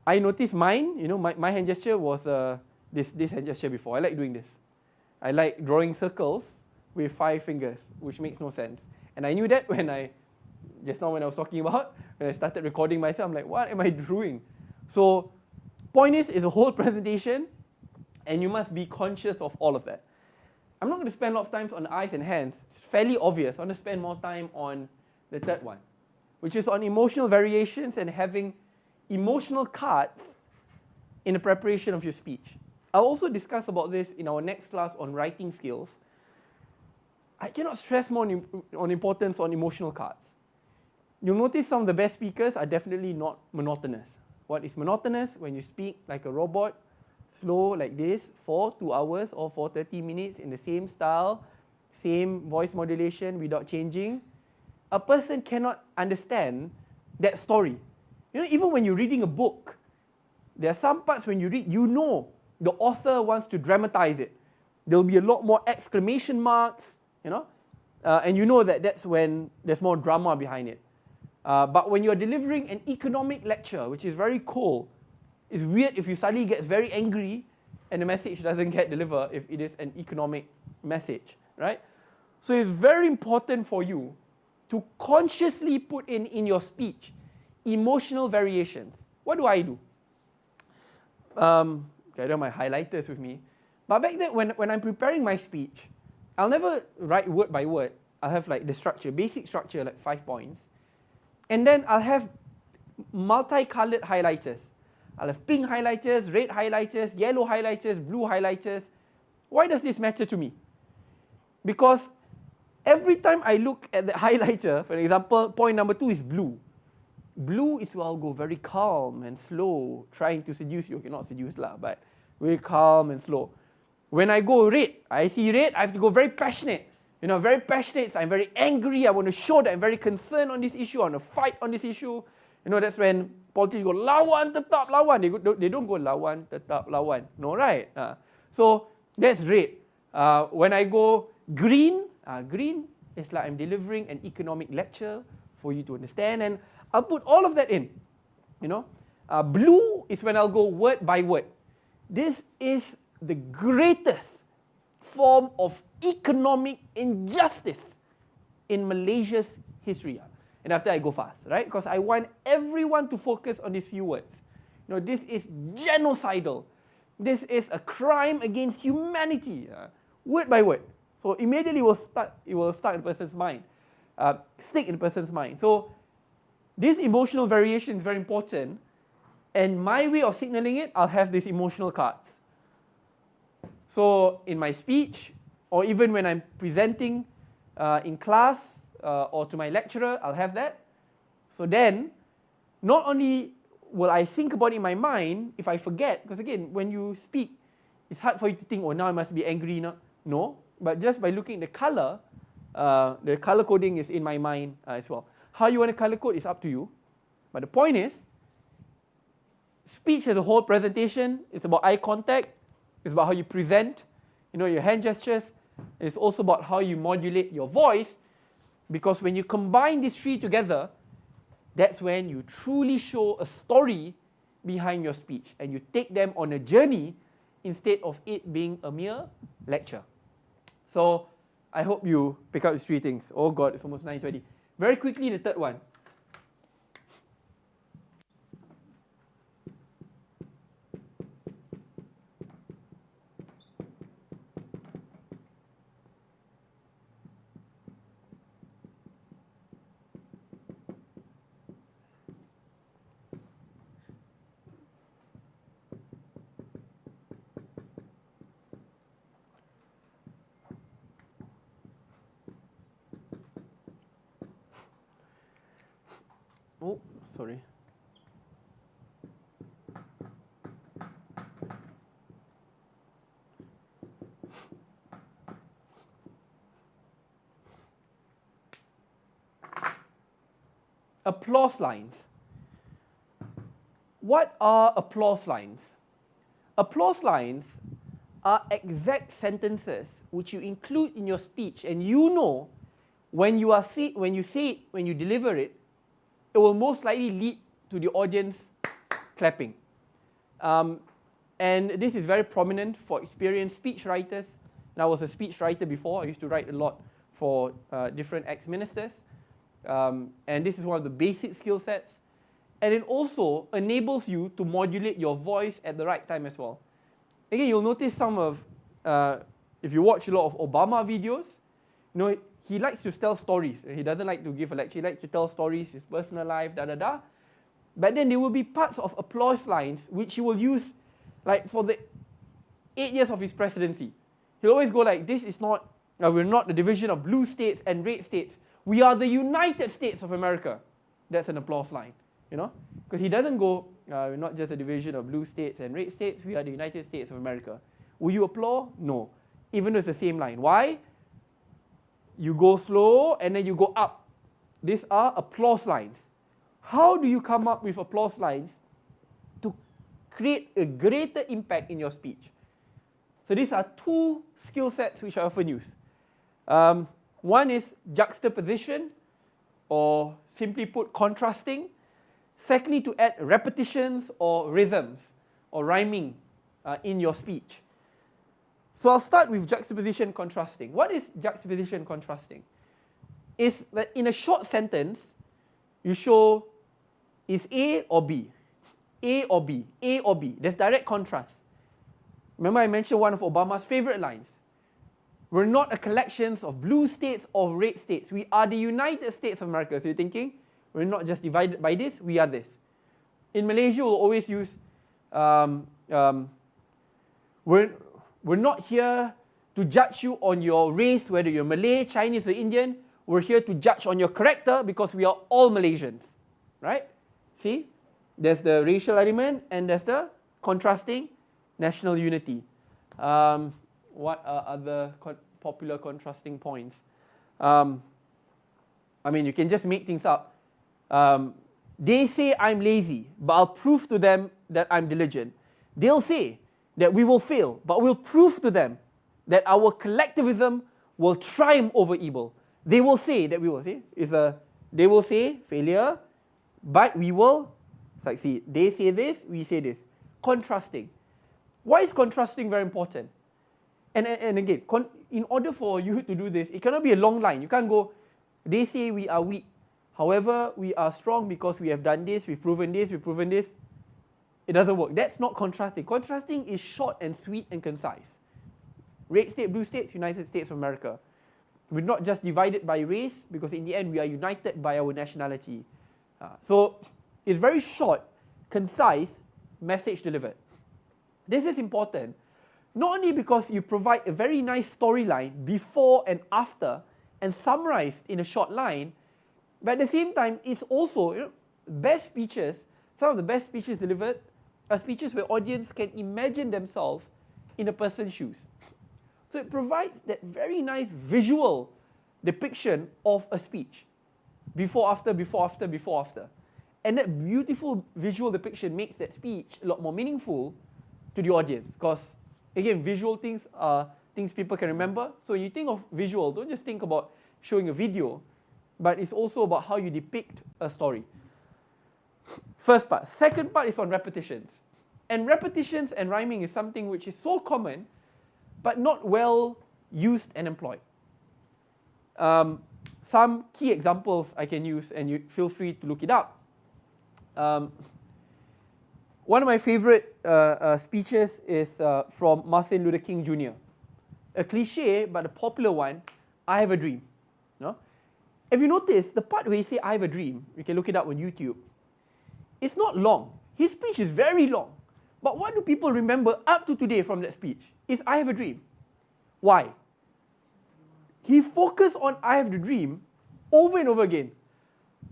I noticed mine, my hand gesture was this hand gesture before. I like doing this. I like drawing circles with 5 fingers, which makes no sense. And I knew that just now when I was talking about, when I started recording myself, I'm like, what am I doing? So, point is, it's a whole presentation, and you must be conscious of all of that. I'm not going to spend a lot of time on eyes and hands. It's fairly obvious. I want to spend more time on the third one, which is on emotional variations and having emotional cards in the preparation of your speech. I'll also discuss about this in our next class on writing skills. I cannot stress more on importance on emotional cards. You'll notice some of the best speakers are definitely not monotonous. What is monotonous? When you speak like a robot, slow like this, for 2 hours or for 30 minutes in the same style, same voice modulation without changing. A person cannot understand that story. Even when you're reading a book, there are some parts when you read, the author wants to dramatize it. There'll be a lot more exclamation marks, and that's when there's more drama behind it. But when you're delivering an economic lecture, which is very cool, it's weird if you suddenly get very angry and the message doesn't get delivered if it is an economic message, right? So it's very important for you to consciously put in your speech emotional variations. What do? I don't have my highlighters with me. But back then, when I'm preparing my speech, I'll never write word by word. I'll have the structure, basic structure, 5 points. And then I'll have multicolored highlighters. I'll have pink highlighters, red highlighters, yellow highlighters, blue highlighters. Why does this matter to me? Because every time I look at the highlighter, for example, point number 2 is blue. Blue is where I'll go very calm and slow, trying to seduce you. Okay, not seduce but very calm and slow. When I go red, I see red, I have to go very passionate. Very passionate, so I'm very angry. I want to show that I'm very concerned on this issue. I want to fight on this issue. That's when politicians go, lawan, tetap, lawan. They don't go lawan, tetap, lawan. No, right? So that's red. When I go green, green is like I'm delivering an economic lecture for you to understand. And I'll put all of that in. Blue is when I'll go word by word. This is the greatest form of economic injustice in Malaysia's history. And after I go fast, right? Because I want everyone to focus on these few words. This is genocidal. This is a crime against humanity. Word by word. So immediately it will start in a person's mind. Stick in a person's mind. So this emotional variation is very important. And my way of signaling it, I'll have these emotional cards. So in my speech, or even when I'm presenting in class or to my lecturer, I'll have that. So then, not only will I think about it in my mind, if I forget, because again, when you speak, it's hard for you to think, oh, now I must be angry. No, but just by looking at the color coding is in my mind as well. How you want to color code is up to you. But the point is, speech as a whole presentation, it's about eye contact, it's about how you present, your hand gestures. It's also about how you modulate your voice, because when you combine these three together, that's when you truly show a story behind your speech, and you take them on a journey instead of it being a mere lecture. So I hope you pick up these three things. Oh God, it's almost 9:20. Very quickly, the third one. Oh, sorry. Applause lines. What are applause lines? Applause lines are exact sentences which you include in your speech, and when you say it, when you deliver it, it will most likely lead to the audience clapping. And this is very prominent for experienced speech writers. And I was a speech writer before. I used to write a lot for different ex-ministers. And this is one of the basic skill sets. And it also enables you to modulate your voice at the right time as well. Again, you'll notice if you watch a lot of Obama videos, he likes to tell stories. He doesn't like to give a lecture. He likes to tell stories, his personal life, da. But then there will be parts of applause lines which he will use, like for the 8 years of his presidency. He'll always go like, this is not, we're not the division of blue states and red states. We are the United States of America. That's an applause line, Because he doesn't go, we're not just a division of blue states and red states. We are the United States of America. Will you applaud? No. Even though it's the same line. Why? You go slow and then you go up. These are applause lines. How do you come up with applause lines to create a greater impact in your speech? So these are two skill sets which I often use. One is juxtaposition, or simply put, contrasting. Secondly, to add repetitions or rhythms or rhyming in your speech. So I'll start with juxtaposition contrasting. What is juxtaposition contrasting? It's that in a short sentence, you show is A or B, A or B, A or B. There's direct contrast. Remember I mentioned one of Obama's favorite lines. We're not a collection of blue states or red states. We are the United States of America. So you're thinking, we're not just divided by this, we are this. In Malaysia, we'll always use, we're not here to judge you on your race, whether you're Malay, Chinese, or Indian. We're here to judge on your character because we are all Malaysians, right? See, there's the racial element and there's the contrasting national unity. What are other popular contrasting points? You can just make things up. They say I'm lazy, but I'll prove to them that I'm diligent. They'll say that we will fail, but we'll prove to them that our collectivism will triumph over evil. They will say that we will. See, they will say failure, but we will succeed. They say this, we say this. Contrasting. Why is contrasting very important? And again, in order for you to do this, it cannot be a long line. You can't go, they say we are weak. However, we are strong because we have done this, we've proven this, we've proven this. It doesn't work. That's not contrasting. Contrasting is short and sweet and concise. Red state, blue states, United States of America. We're not just divided by race, because in the end we are united by our nationality. So it's very short, concise, message delivered. This is important Not only because you provide a very nice storyline before and after and summarized in a short line, but at the same time, it's also, best speeches, some of the best speeches delivered are speeches where audience can imagine themselves in a person's shoes. So it provides that very nice visual depiction of a speech. Before, after, before, after, before, after. And that beautiful visual depiction makes that speech a lot more meaningful to the audience. Because, again, visual things are things people can remember. So when you think of visual, don't just think about showing a video, but it's also about how you depict a story. First part. Second part is on repetitions. And repetitions and rhyming is something which is so common, but not well used and employed. Some key examples I can use, and you feel free to look it up. One of my favorite speeches is from Martin Luther King Jr. A cliche, but a popular one, I have a dream. No? If you notice, the part where he say, I have a dream, you can look it up on YouTube, it's not long. His speech is very long. But what do people remember up to today from that speech? Is I have a dream. Why? He focused on I have the dream over and over again.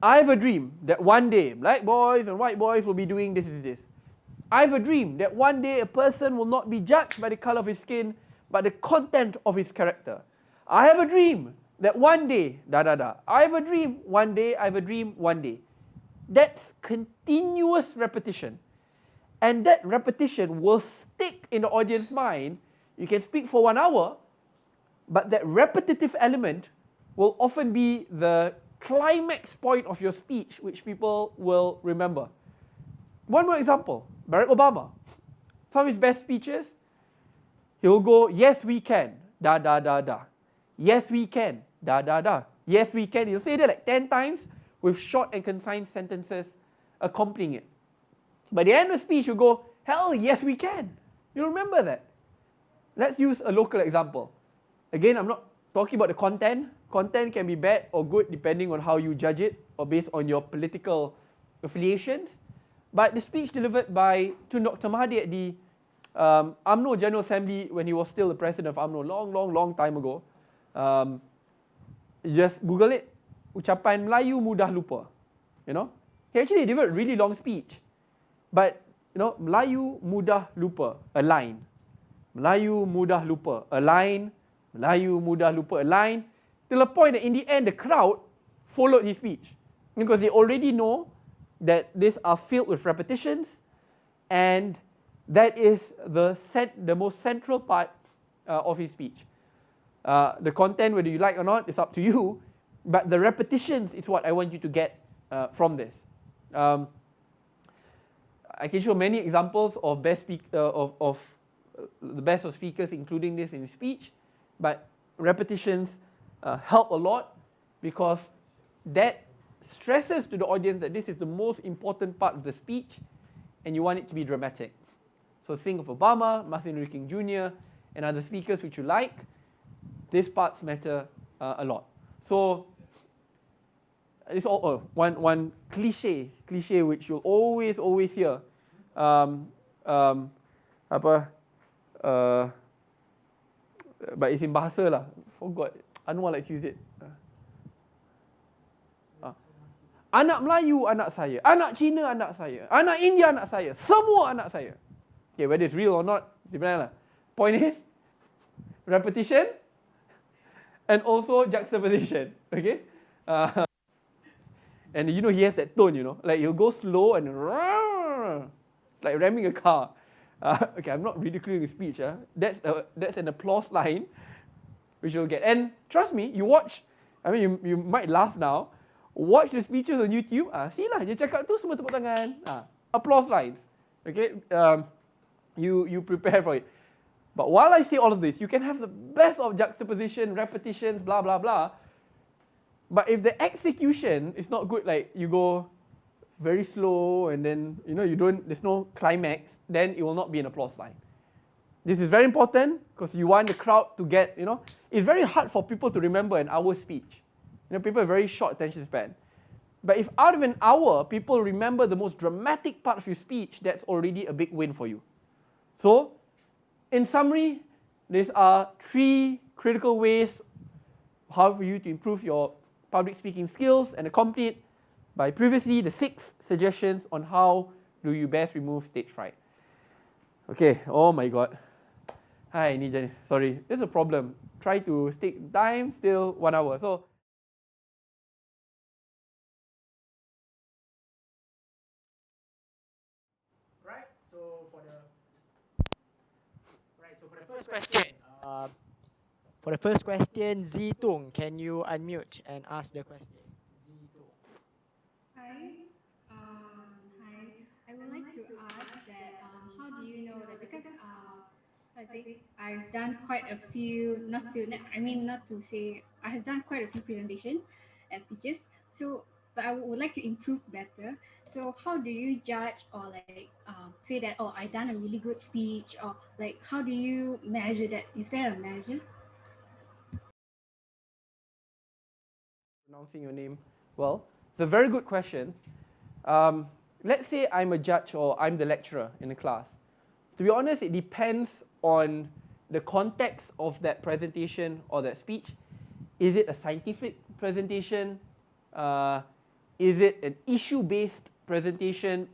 I have a dream that one day black boys and white boys will be doing this. I have a dream that one day a person will not be judged by the color of his skin, but the content of his character. I have a dream that one day, I have a dream one day, I have a dream one day. That's continuous repetition. And that repetition will stick in the audience's mind. You can speak for 1 hour, but that repetitive element will often be the climax point of your speech, which people will remember. One more example, Barack Obama. Some of his best speeches, he'll go, yes, we can, da. Yes, we can, da. Yes, we can. He'll say that like 10 times with short and concise sentences accompanying it. By the end of the speech, you go, hell, yes, we can. You remember that. Let's use a local example. Again, I'm not talking about the content. Content can be bad or good depending on how you judge it or based on your political affiliations. But the speech delivered by Dr. Mahathir at the UMNO General Assembly when he was still the president of UMNO, long time ago. Just Google it. Ucapan Melayu mudah lupa. You know, he actually delivered a really long speech. But, Melayu mudah lupa, a line. Melayu mudah lupa, a line. Melayu mudah lupa, a line. Till the point that in the end, the crowd followed his speech. Because they already know that these are filled with repetitions, and that is the most central part of his speech. The content, whether you like or not, is up to you, but the repetitions is what I want you to get from this. I can show many examples of the best of speakers, including this in his speech, but repetitions help a lot because that stresses to the audience that this is the most important part of the speech and you want it to be dramatic. So think of Obama, Martin Luther King Jr., and other speakers which you like. These parts matter a lot. So it's all one cliche which you'll always hear. But it's in bahasa lah. Forgot. Anwar likes to use it. Anak Melayu anak saya, anak Cina anak saya, anak India anak saya, semua anak saya. Okay, whether it's real or not, sebenarnya lah. Point is, repetition and also juxtaposition. Okay? And he has that tone, like he'll go slow and it's like ramming a car. Okay, I'm not ridiculing his speech. That's an applause line which you'll get. And trust me, you watch, you might laugh now, watch the speeches on YouTube, see lah, dia cakap tu semua tepuk tangan. Applause lines. Okay? You prepare for it. But while I say all of this, you can have the best of juxtaposition, repetitions, blah, blah, blah. But if the execution is not good, like you go very slow and then, there's no climax, then it will not be an applause line. This is very important because you want the crowd to get, it's very hard for people to remember an hour speech. People have very short attention span. But if out of an hour, people remember the most dramatic part of your speech, that's already a big win for you. So, in summary, these are 3 critical ways how for you to improve your public speaking skills, and accompanied by previously the 6 suggestions on how do you best remove stage fright. Okay, oh my god. Hi, Nijan. Sorry, there's a problem. Try to stick time, still 1 hour. So, right. So for the First question. For the first question, Zitung, can you unmute and ask the question? Zitung. Hi. Hi. I would like to ask that how do you know that because how to say I've done quite a few not to say I have done quite a few presentation and speeches. So but I would like to improve better. So how do you judge or like say that oh I done a really good speech, or like how do you measure that? Is there a measure? pronouncing your name well. It's a very good question. Let's say I'm a judge or I'm the lecturer in a class. To be honest, it depends on the context of that presentation or that speech. Is it a scientific presentation? Is it an issue-based presentation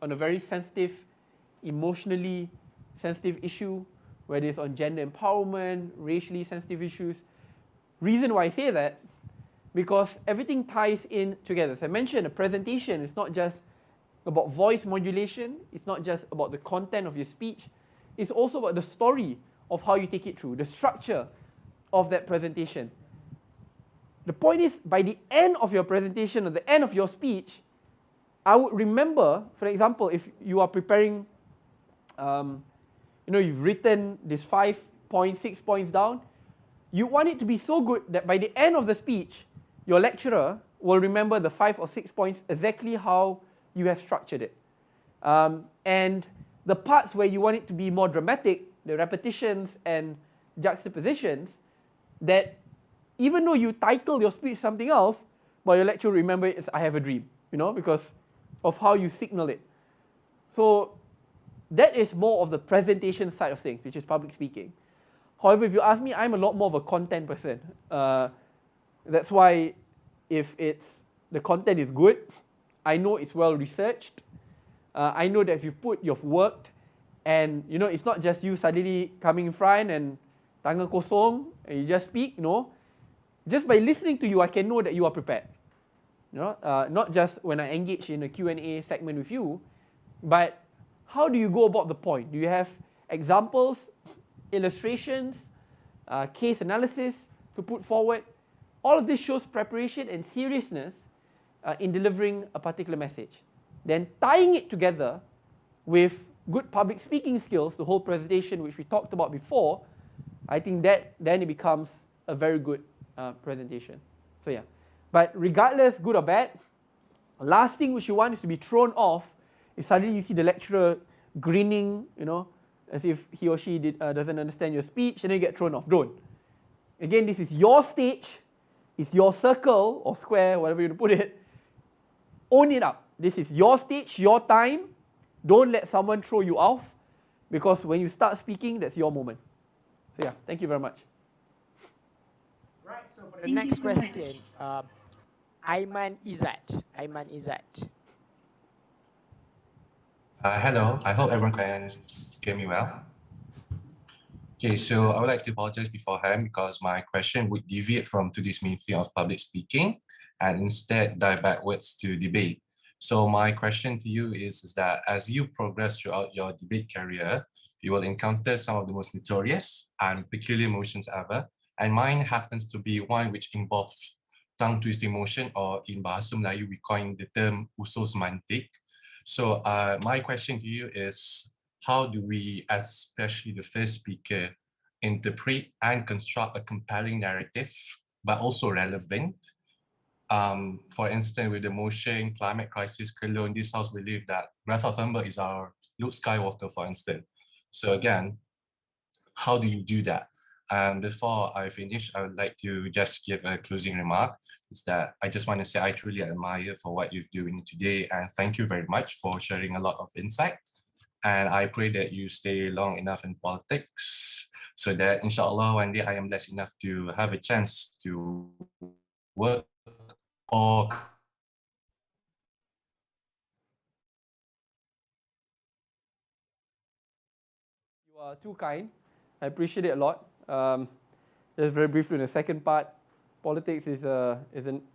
on a very sensitive, emotionally sensitive issue, whether it's on gender empowerment, racially sensitive issues? Reason why I say that, because everything ties in together. As I mentioned, a presentation is not just about voice modulation, it's not just about the content of your speech, it's also about the story of how you take it through, the structure of that presentation. The point is, by the end of your presentation or the end of your speech, I would remember, for example, if you are preparing, you've written these 5 points, 6 points down, you want it to be so good that by the end of the speech, your lecturer will remember the 5 or 6 points exactly how you have structured it. And the parts where you want it to be more dramatic, the repetitions and juxtapositions, that even though you title your speech something else, but your lecturer will remember it as I have a dream, because of how you signal it. So that is more of the presentation side of things, which is public speaking. However, if you ask me, I'm a lot more of a content person. That's why if the content is good, I know it's well researched. I know that if you've worked, and it's not just you suddenly coming in front and tangan kosong and you just speak. No, just by listening to you, I can know that you are prepared. Not just when I engage in a Q&A segment with you, but how do you go about the point? Do you have examples, illustrations, case analysis to put forward? All of this shows preparation and seriousness in delivering a particular message. Then tying it together with good public speaking skills, the whole presentation which we talked about before, I think that then it becomes a very good presentation. So yeah, but regardless, good or bad, last thing which you want is to be thrown off is suddenly you see the lecturer grinning, as if he or she doesn't understand your speech, and then you get thrown off. Don't. Again, this is your stage, it's your circle or square, whatever you put it. Own it up. This is your stage, your time. Don't let someone throw you off, because when you start speaking, that's your moment. So yeah, thank you very much. Right, so for the next question, Aiman Izzat. Aiman Izzat. Hello, I hope everyone can hear me well. Okay, so I would like to apologize beforehand because my question would deviate from today's main theme of public speaking and instead dive backwards to debate. So my question to you is that as you progress throughout your debate career, you will encounter some of the most notorious and peculiar motions ever. And mine happens to be one which involves tongue twisting motion, or in Bahasa Melayu, we coin the term usul semantik. So my question to you is, how do we, especially the first speaker, interpret and construct a compelling narrative, but also relevant? For instance, with the motion, climate crisis, Cologne, this house believe that Greta Thunberg is our Luke Skywalker, for instance. So again, how do you do that? Before I finish, I would like to just give a closing remark. Is that I just want to say I truly admire for what you're doing today, and thank you very much for sharing a lot of insight. And I pray that you stay long enough in politics so that inshallah one day I am blessed enough to have a chance to work or You are too kind. I appreciate it a lot. Just very briefly, in the second part, politics is a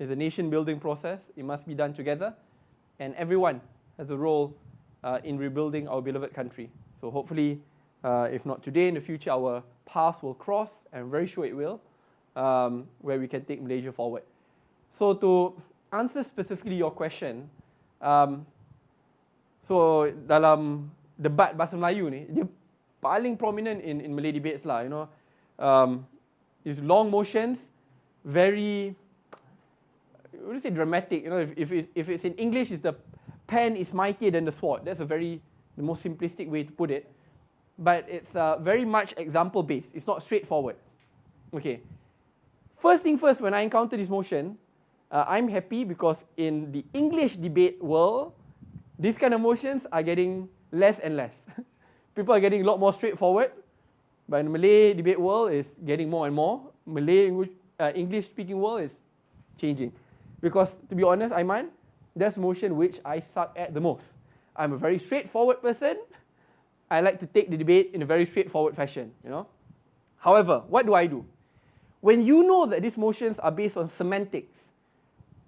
nation building process. It must be done together, and everyone has a role in rebuilding our beloved country. So hopefully, if not today, in the future, our paths will cross, and I'm very sure it will, where we can take Malaysia forward. So to answer specifically your question, so dalam debat bahasa Melayu ni, dia paling prominent in Malay debates lah, you know. It's long motions, very, what do you say, dramatic. You know, if it's in English, it's the pen is mightier than the sword. That's the most simplistic way to put it. But it's very much example based. It's not straightforward. Okay. First thing first, when I encounter this motion, I'm happy because in the English debate world, these kind of motions are getting less and less. People are getting a lot more straightforward. But in the Malay debate world, it's getting more and more. English-speaking world is changing. Because to be honest, Aiman, that's motion which I suck at the most. I'm a very straightforward person. I like to take the debate in a very straightforward fashion, you know. However, what do? When you know that these motions are based on semantics,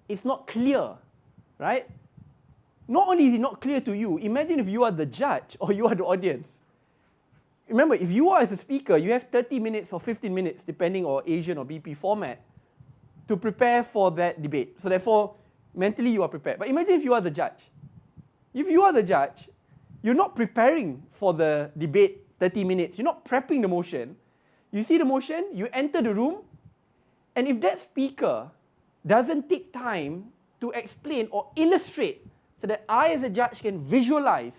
it's not clear, right? Not only is it not clear to you, imagine if you are the judge or you are the audience. Remember, if you are as a speaker, you have 30 minutes or 15 minutes, depending on Asian or BP format, to prepare for that debate. So therefore, mentally you are prepared. But imagine if you are the judge. If you are the judge, you're not preparing for the debate 30 minutes. You're not prepping the motion. You see the motion, you enter the room, and if that speaker doesn't take time to explain or illustrate so that I as a judge can visualize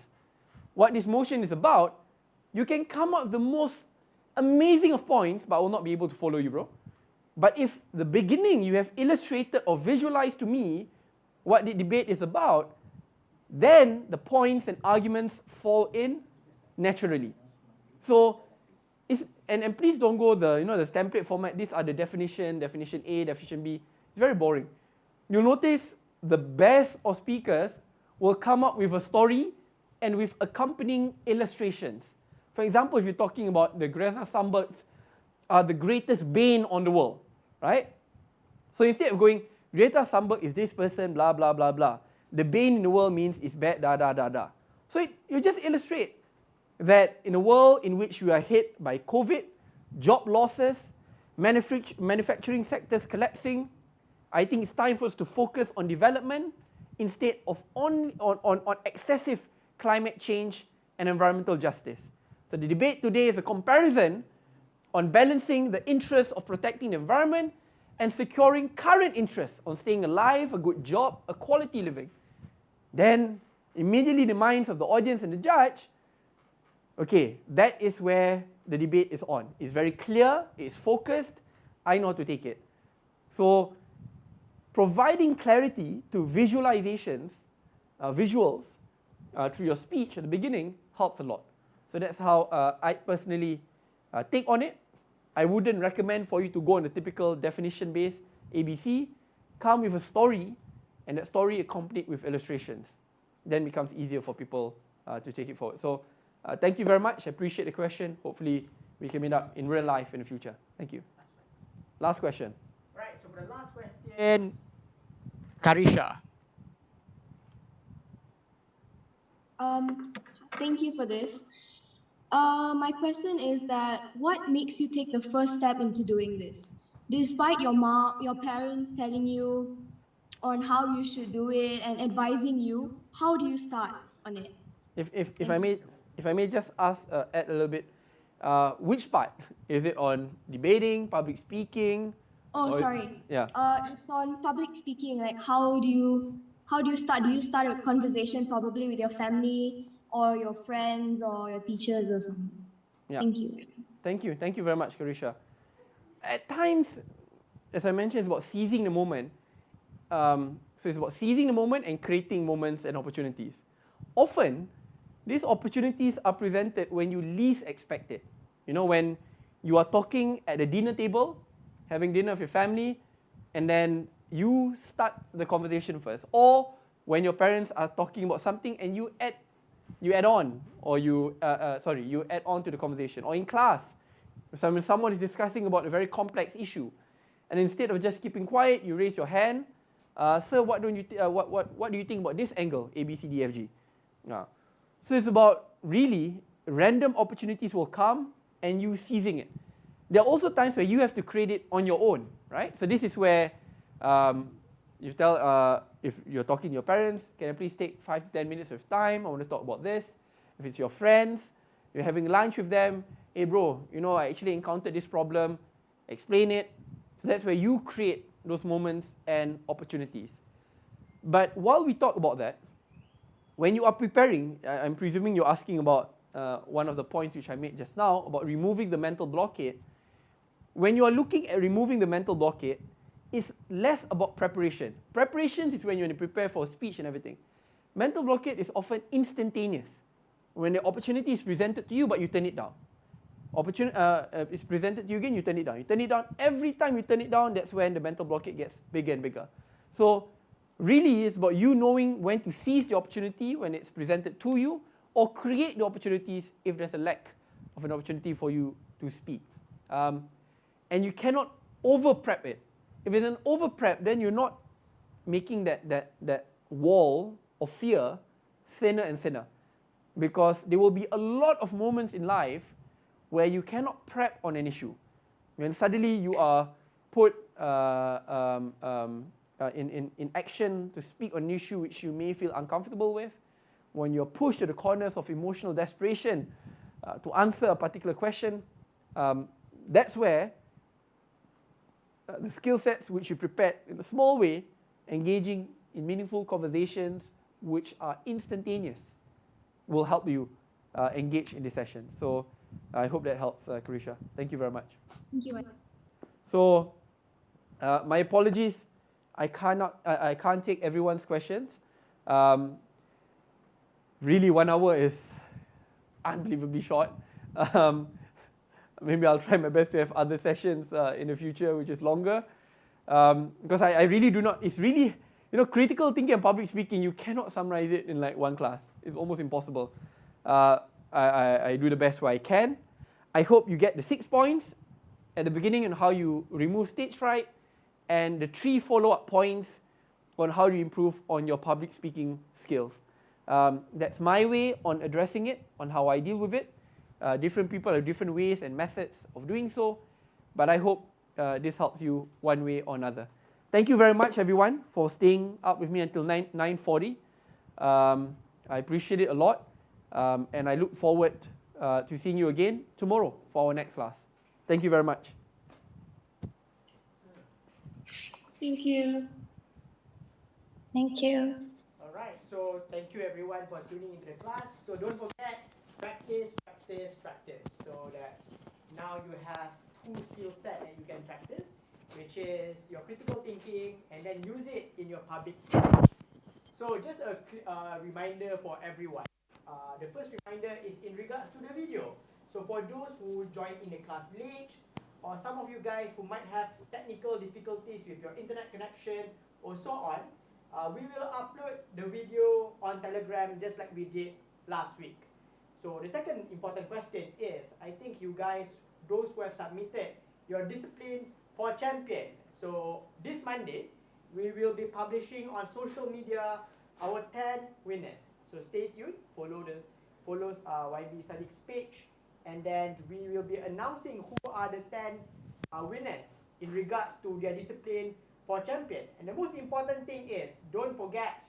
what this motion is about, you can come up with the most amazing of points, but I will not be able to follow you, bro. But if the beginning you have illustrated or visualized to me what the debate is about, then the points and arguments fall in naturally. So, and please don't go the template format. These are the definition A, definition B. It's very boring. You'll notice the best of speakers will come up with a story and with accompanying illustrations. For example, if you're talking about the Greta Thunbergs are the greatest bane on the world, right? So instead of going, Greta Thunberg is this person, blah, blah, blah, blah. The bane in the world means it's bad, da, da, da, da. So you just illustrate that in a world in which we are hit by COVID, job losses, manufacturing sectors collapsing, I think it's time for us to focus on development instead of on excessive climate change and environmental justice. So the debate today is a comparison on balancing the interests of protecting the environment and securing current interests on staying alive, a good job, a quality living. Then immediately in the minds of the audience and the judge, okay, that is where the debate is on. It's very clear, it's focused, I know how to take it. So providing clarity to visualizations, visuals through your speech at the beginning helps a lot. So that's how I personally take on it. I wouldn't recommend for you to go on the typical definition-based ABC. Come with a story, and that story accompanied with illustrations. Then it becomes easier for people to take it forward. So thank you very much. I appreciate the question. Hopefully, we can meet up in real life in the future. Thank you. Last question. Right, so for the last question, Karisha. Thank you for this. My question is that what makes you take the first step into doing this? Despite your parents telling you on how you should do it and advising you, how do you start on it? If I may just ask, add a little bit, which part? Is it on debating, public speaking? Oh, sorry. Yeah. It's on public speaking. Like, how do you start? Do you start a conversation probably with your family or your friends or your teachers or something? Yeah. Thank you. Thank you very much, Karisha. At times, as I mentioned, it's about seizing the moment. So it's about seizing the moment and creating moments and opportunities. Often, these opportunities are presented when you least expect it. You know, when you are talking at the dinner table, having dinner with your family, and then you start the conversation first. Or when your parents are talking about something and you add on, or you add on to the conversation. Or in class, when someone is discussing about a very complex issue, and instead of just keeping quiet, you raise your hand. Sir, what do you think about this angle, A, B, C, D, F, G? So it's about really random opportunities will come and you seizing it. There are also times where you have to create it on your own, right? So this is where you tell, if you're talking to your parents, can I please take 5 to 10 minutes of time? I want to talk about this. If it's your friends, you're having lunch with them, hey bro, you know, I actually encountered this problem, explain it. So that's where you create those moments and opportunities. But while we talk about that, when you are preparing, I'm presuming you're asking about one of the points which I made just now, about removing the mental blockade. When you are looking at removing the mental blockade, it's less about preparation. Preparations is when you prepare for a speech and everything. Mental blockade is often instantaneous. When the opportunity is presented to you, but you turn it down. Opportunity is presented to you again, you turn it down. You turn it down. Every time you turn it down, that's when the mental blockade gets bigger and bigger. So really, it's about you knowing when to seize the opportunity when it's presented to you, or create the opportunities if there's a lack of an opportunity for you to speak. And you cannot over-prep it. If it's an over-prep, then you're not making that wall of fear thinner and thinner. Because there will be a lot of moments in life where you cannot prep on an issue. When suddenly you are put in action to speak on an issue which you may feel uncomfortable with, when you're pushed to the corners of emotional desperation to answer a particular question, that's where the skill sets which you prepared in a small way, engaging in meaningful conversations which are instantaneous, will help you engage in this session. So I hope that helps, Carisha. Thank you very much. Thank you. So my apologies, I can't take everyone's questions. Really, 1 hour is unbelievably short. Maybe I'll try my best to have other sessions in the future which is longer. Because I really do not, it's really, you know, critical thinking and public speaking, you cannot summarize it in like one class. It's almost impossible. I do the best where I can. I hope you get the 6 points at the beginning on how you remove stage fright, and the 3 follow-up points on how to improve on your public speaking skills. That's my way on addressing it, on how I deal with it. Different people have different ways and methods of doing so, but I hope this helps you one way or another. Thank you very much, everyone, for staying up with me until 9:40. I appreciate it a lot, and I look forward to seeing you again tomorrow for our next class. Thank you very much. Thank you. Thank you. All right, so thank you everyone for tuning into the class. So don't forget, practice, practice, practice, so that now you have 2 skill set that you can practice, which is your critical thinking, and then use it in your public speaking. So just a reminder for everyone. The first reminder is in regards to the video. So for those who joined in the class late, or some of you guys who might have technical difficulties with your internet connection or so on, we will upload the video on Telegram just like we did last week. So the second important question is, I think you guys, those who have submitted your discipline for champion. So this Monday, we will be publishing on social media our 10 winners. So stay tuned, follow YB Saddiq's page, and then we will be announcing who are the 10 winners in regards to their discipline for champion. And the most important thing is, don't forget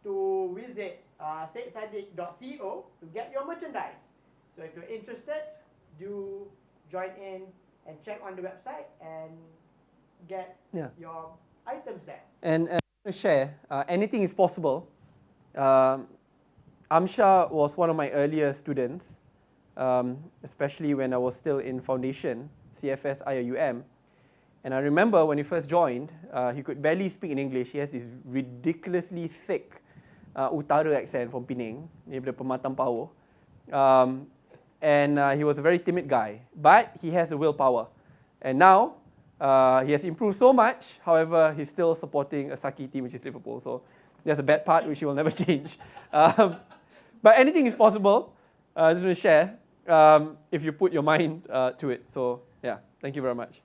to visit syedsaddiq.co to get your merchandise. So if you're interested, do join in and check on the website and get your items there. And to share, anything is possible. Amsha was one of my earlier students, especially when I was still in foundation, CFS IUM. And I remember when he first joined, he could barely speak in English. He has this ridiculously thick Utara accent from Penang, daripada Pematang Power. and he was a very timid guy, but he has the willpower. And now he has improved so much. However, he's still supporting a sucky team, which is Liverpool. So there's a bad part which he will never change. But anything is possible. I just want to share if you put your mind to it. So yeah, thank you very much.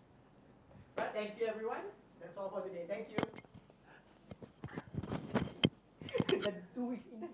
Right, thank you everyone. That's all for today. Thank you. The 2 weeks in.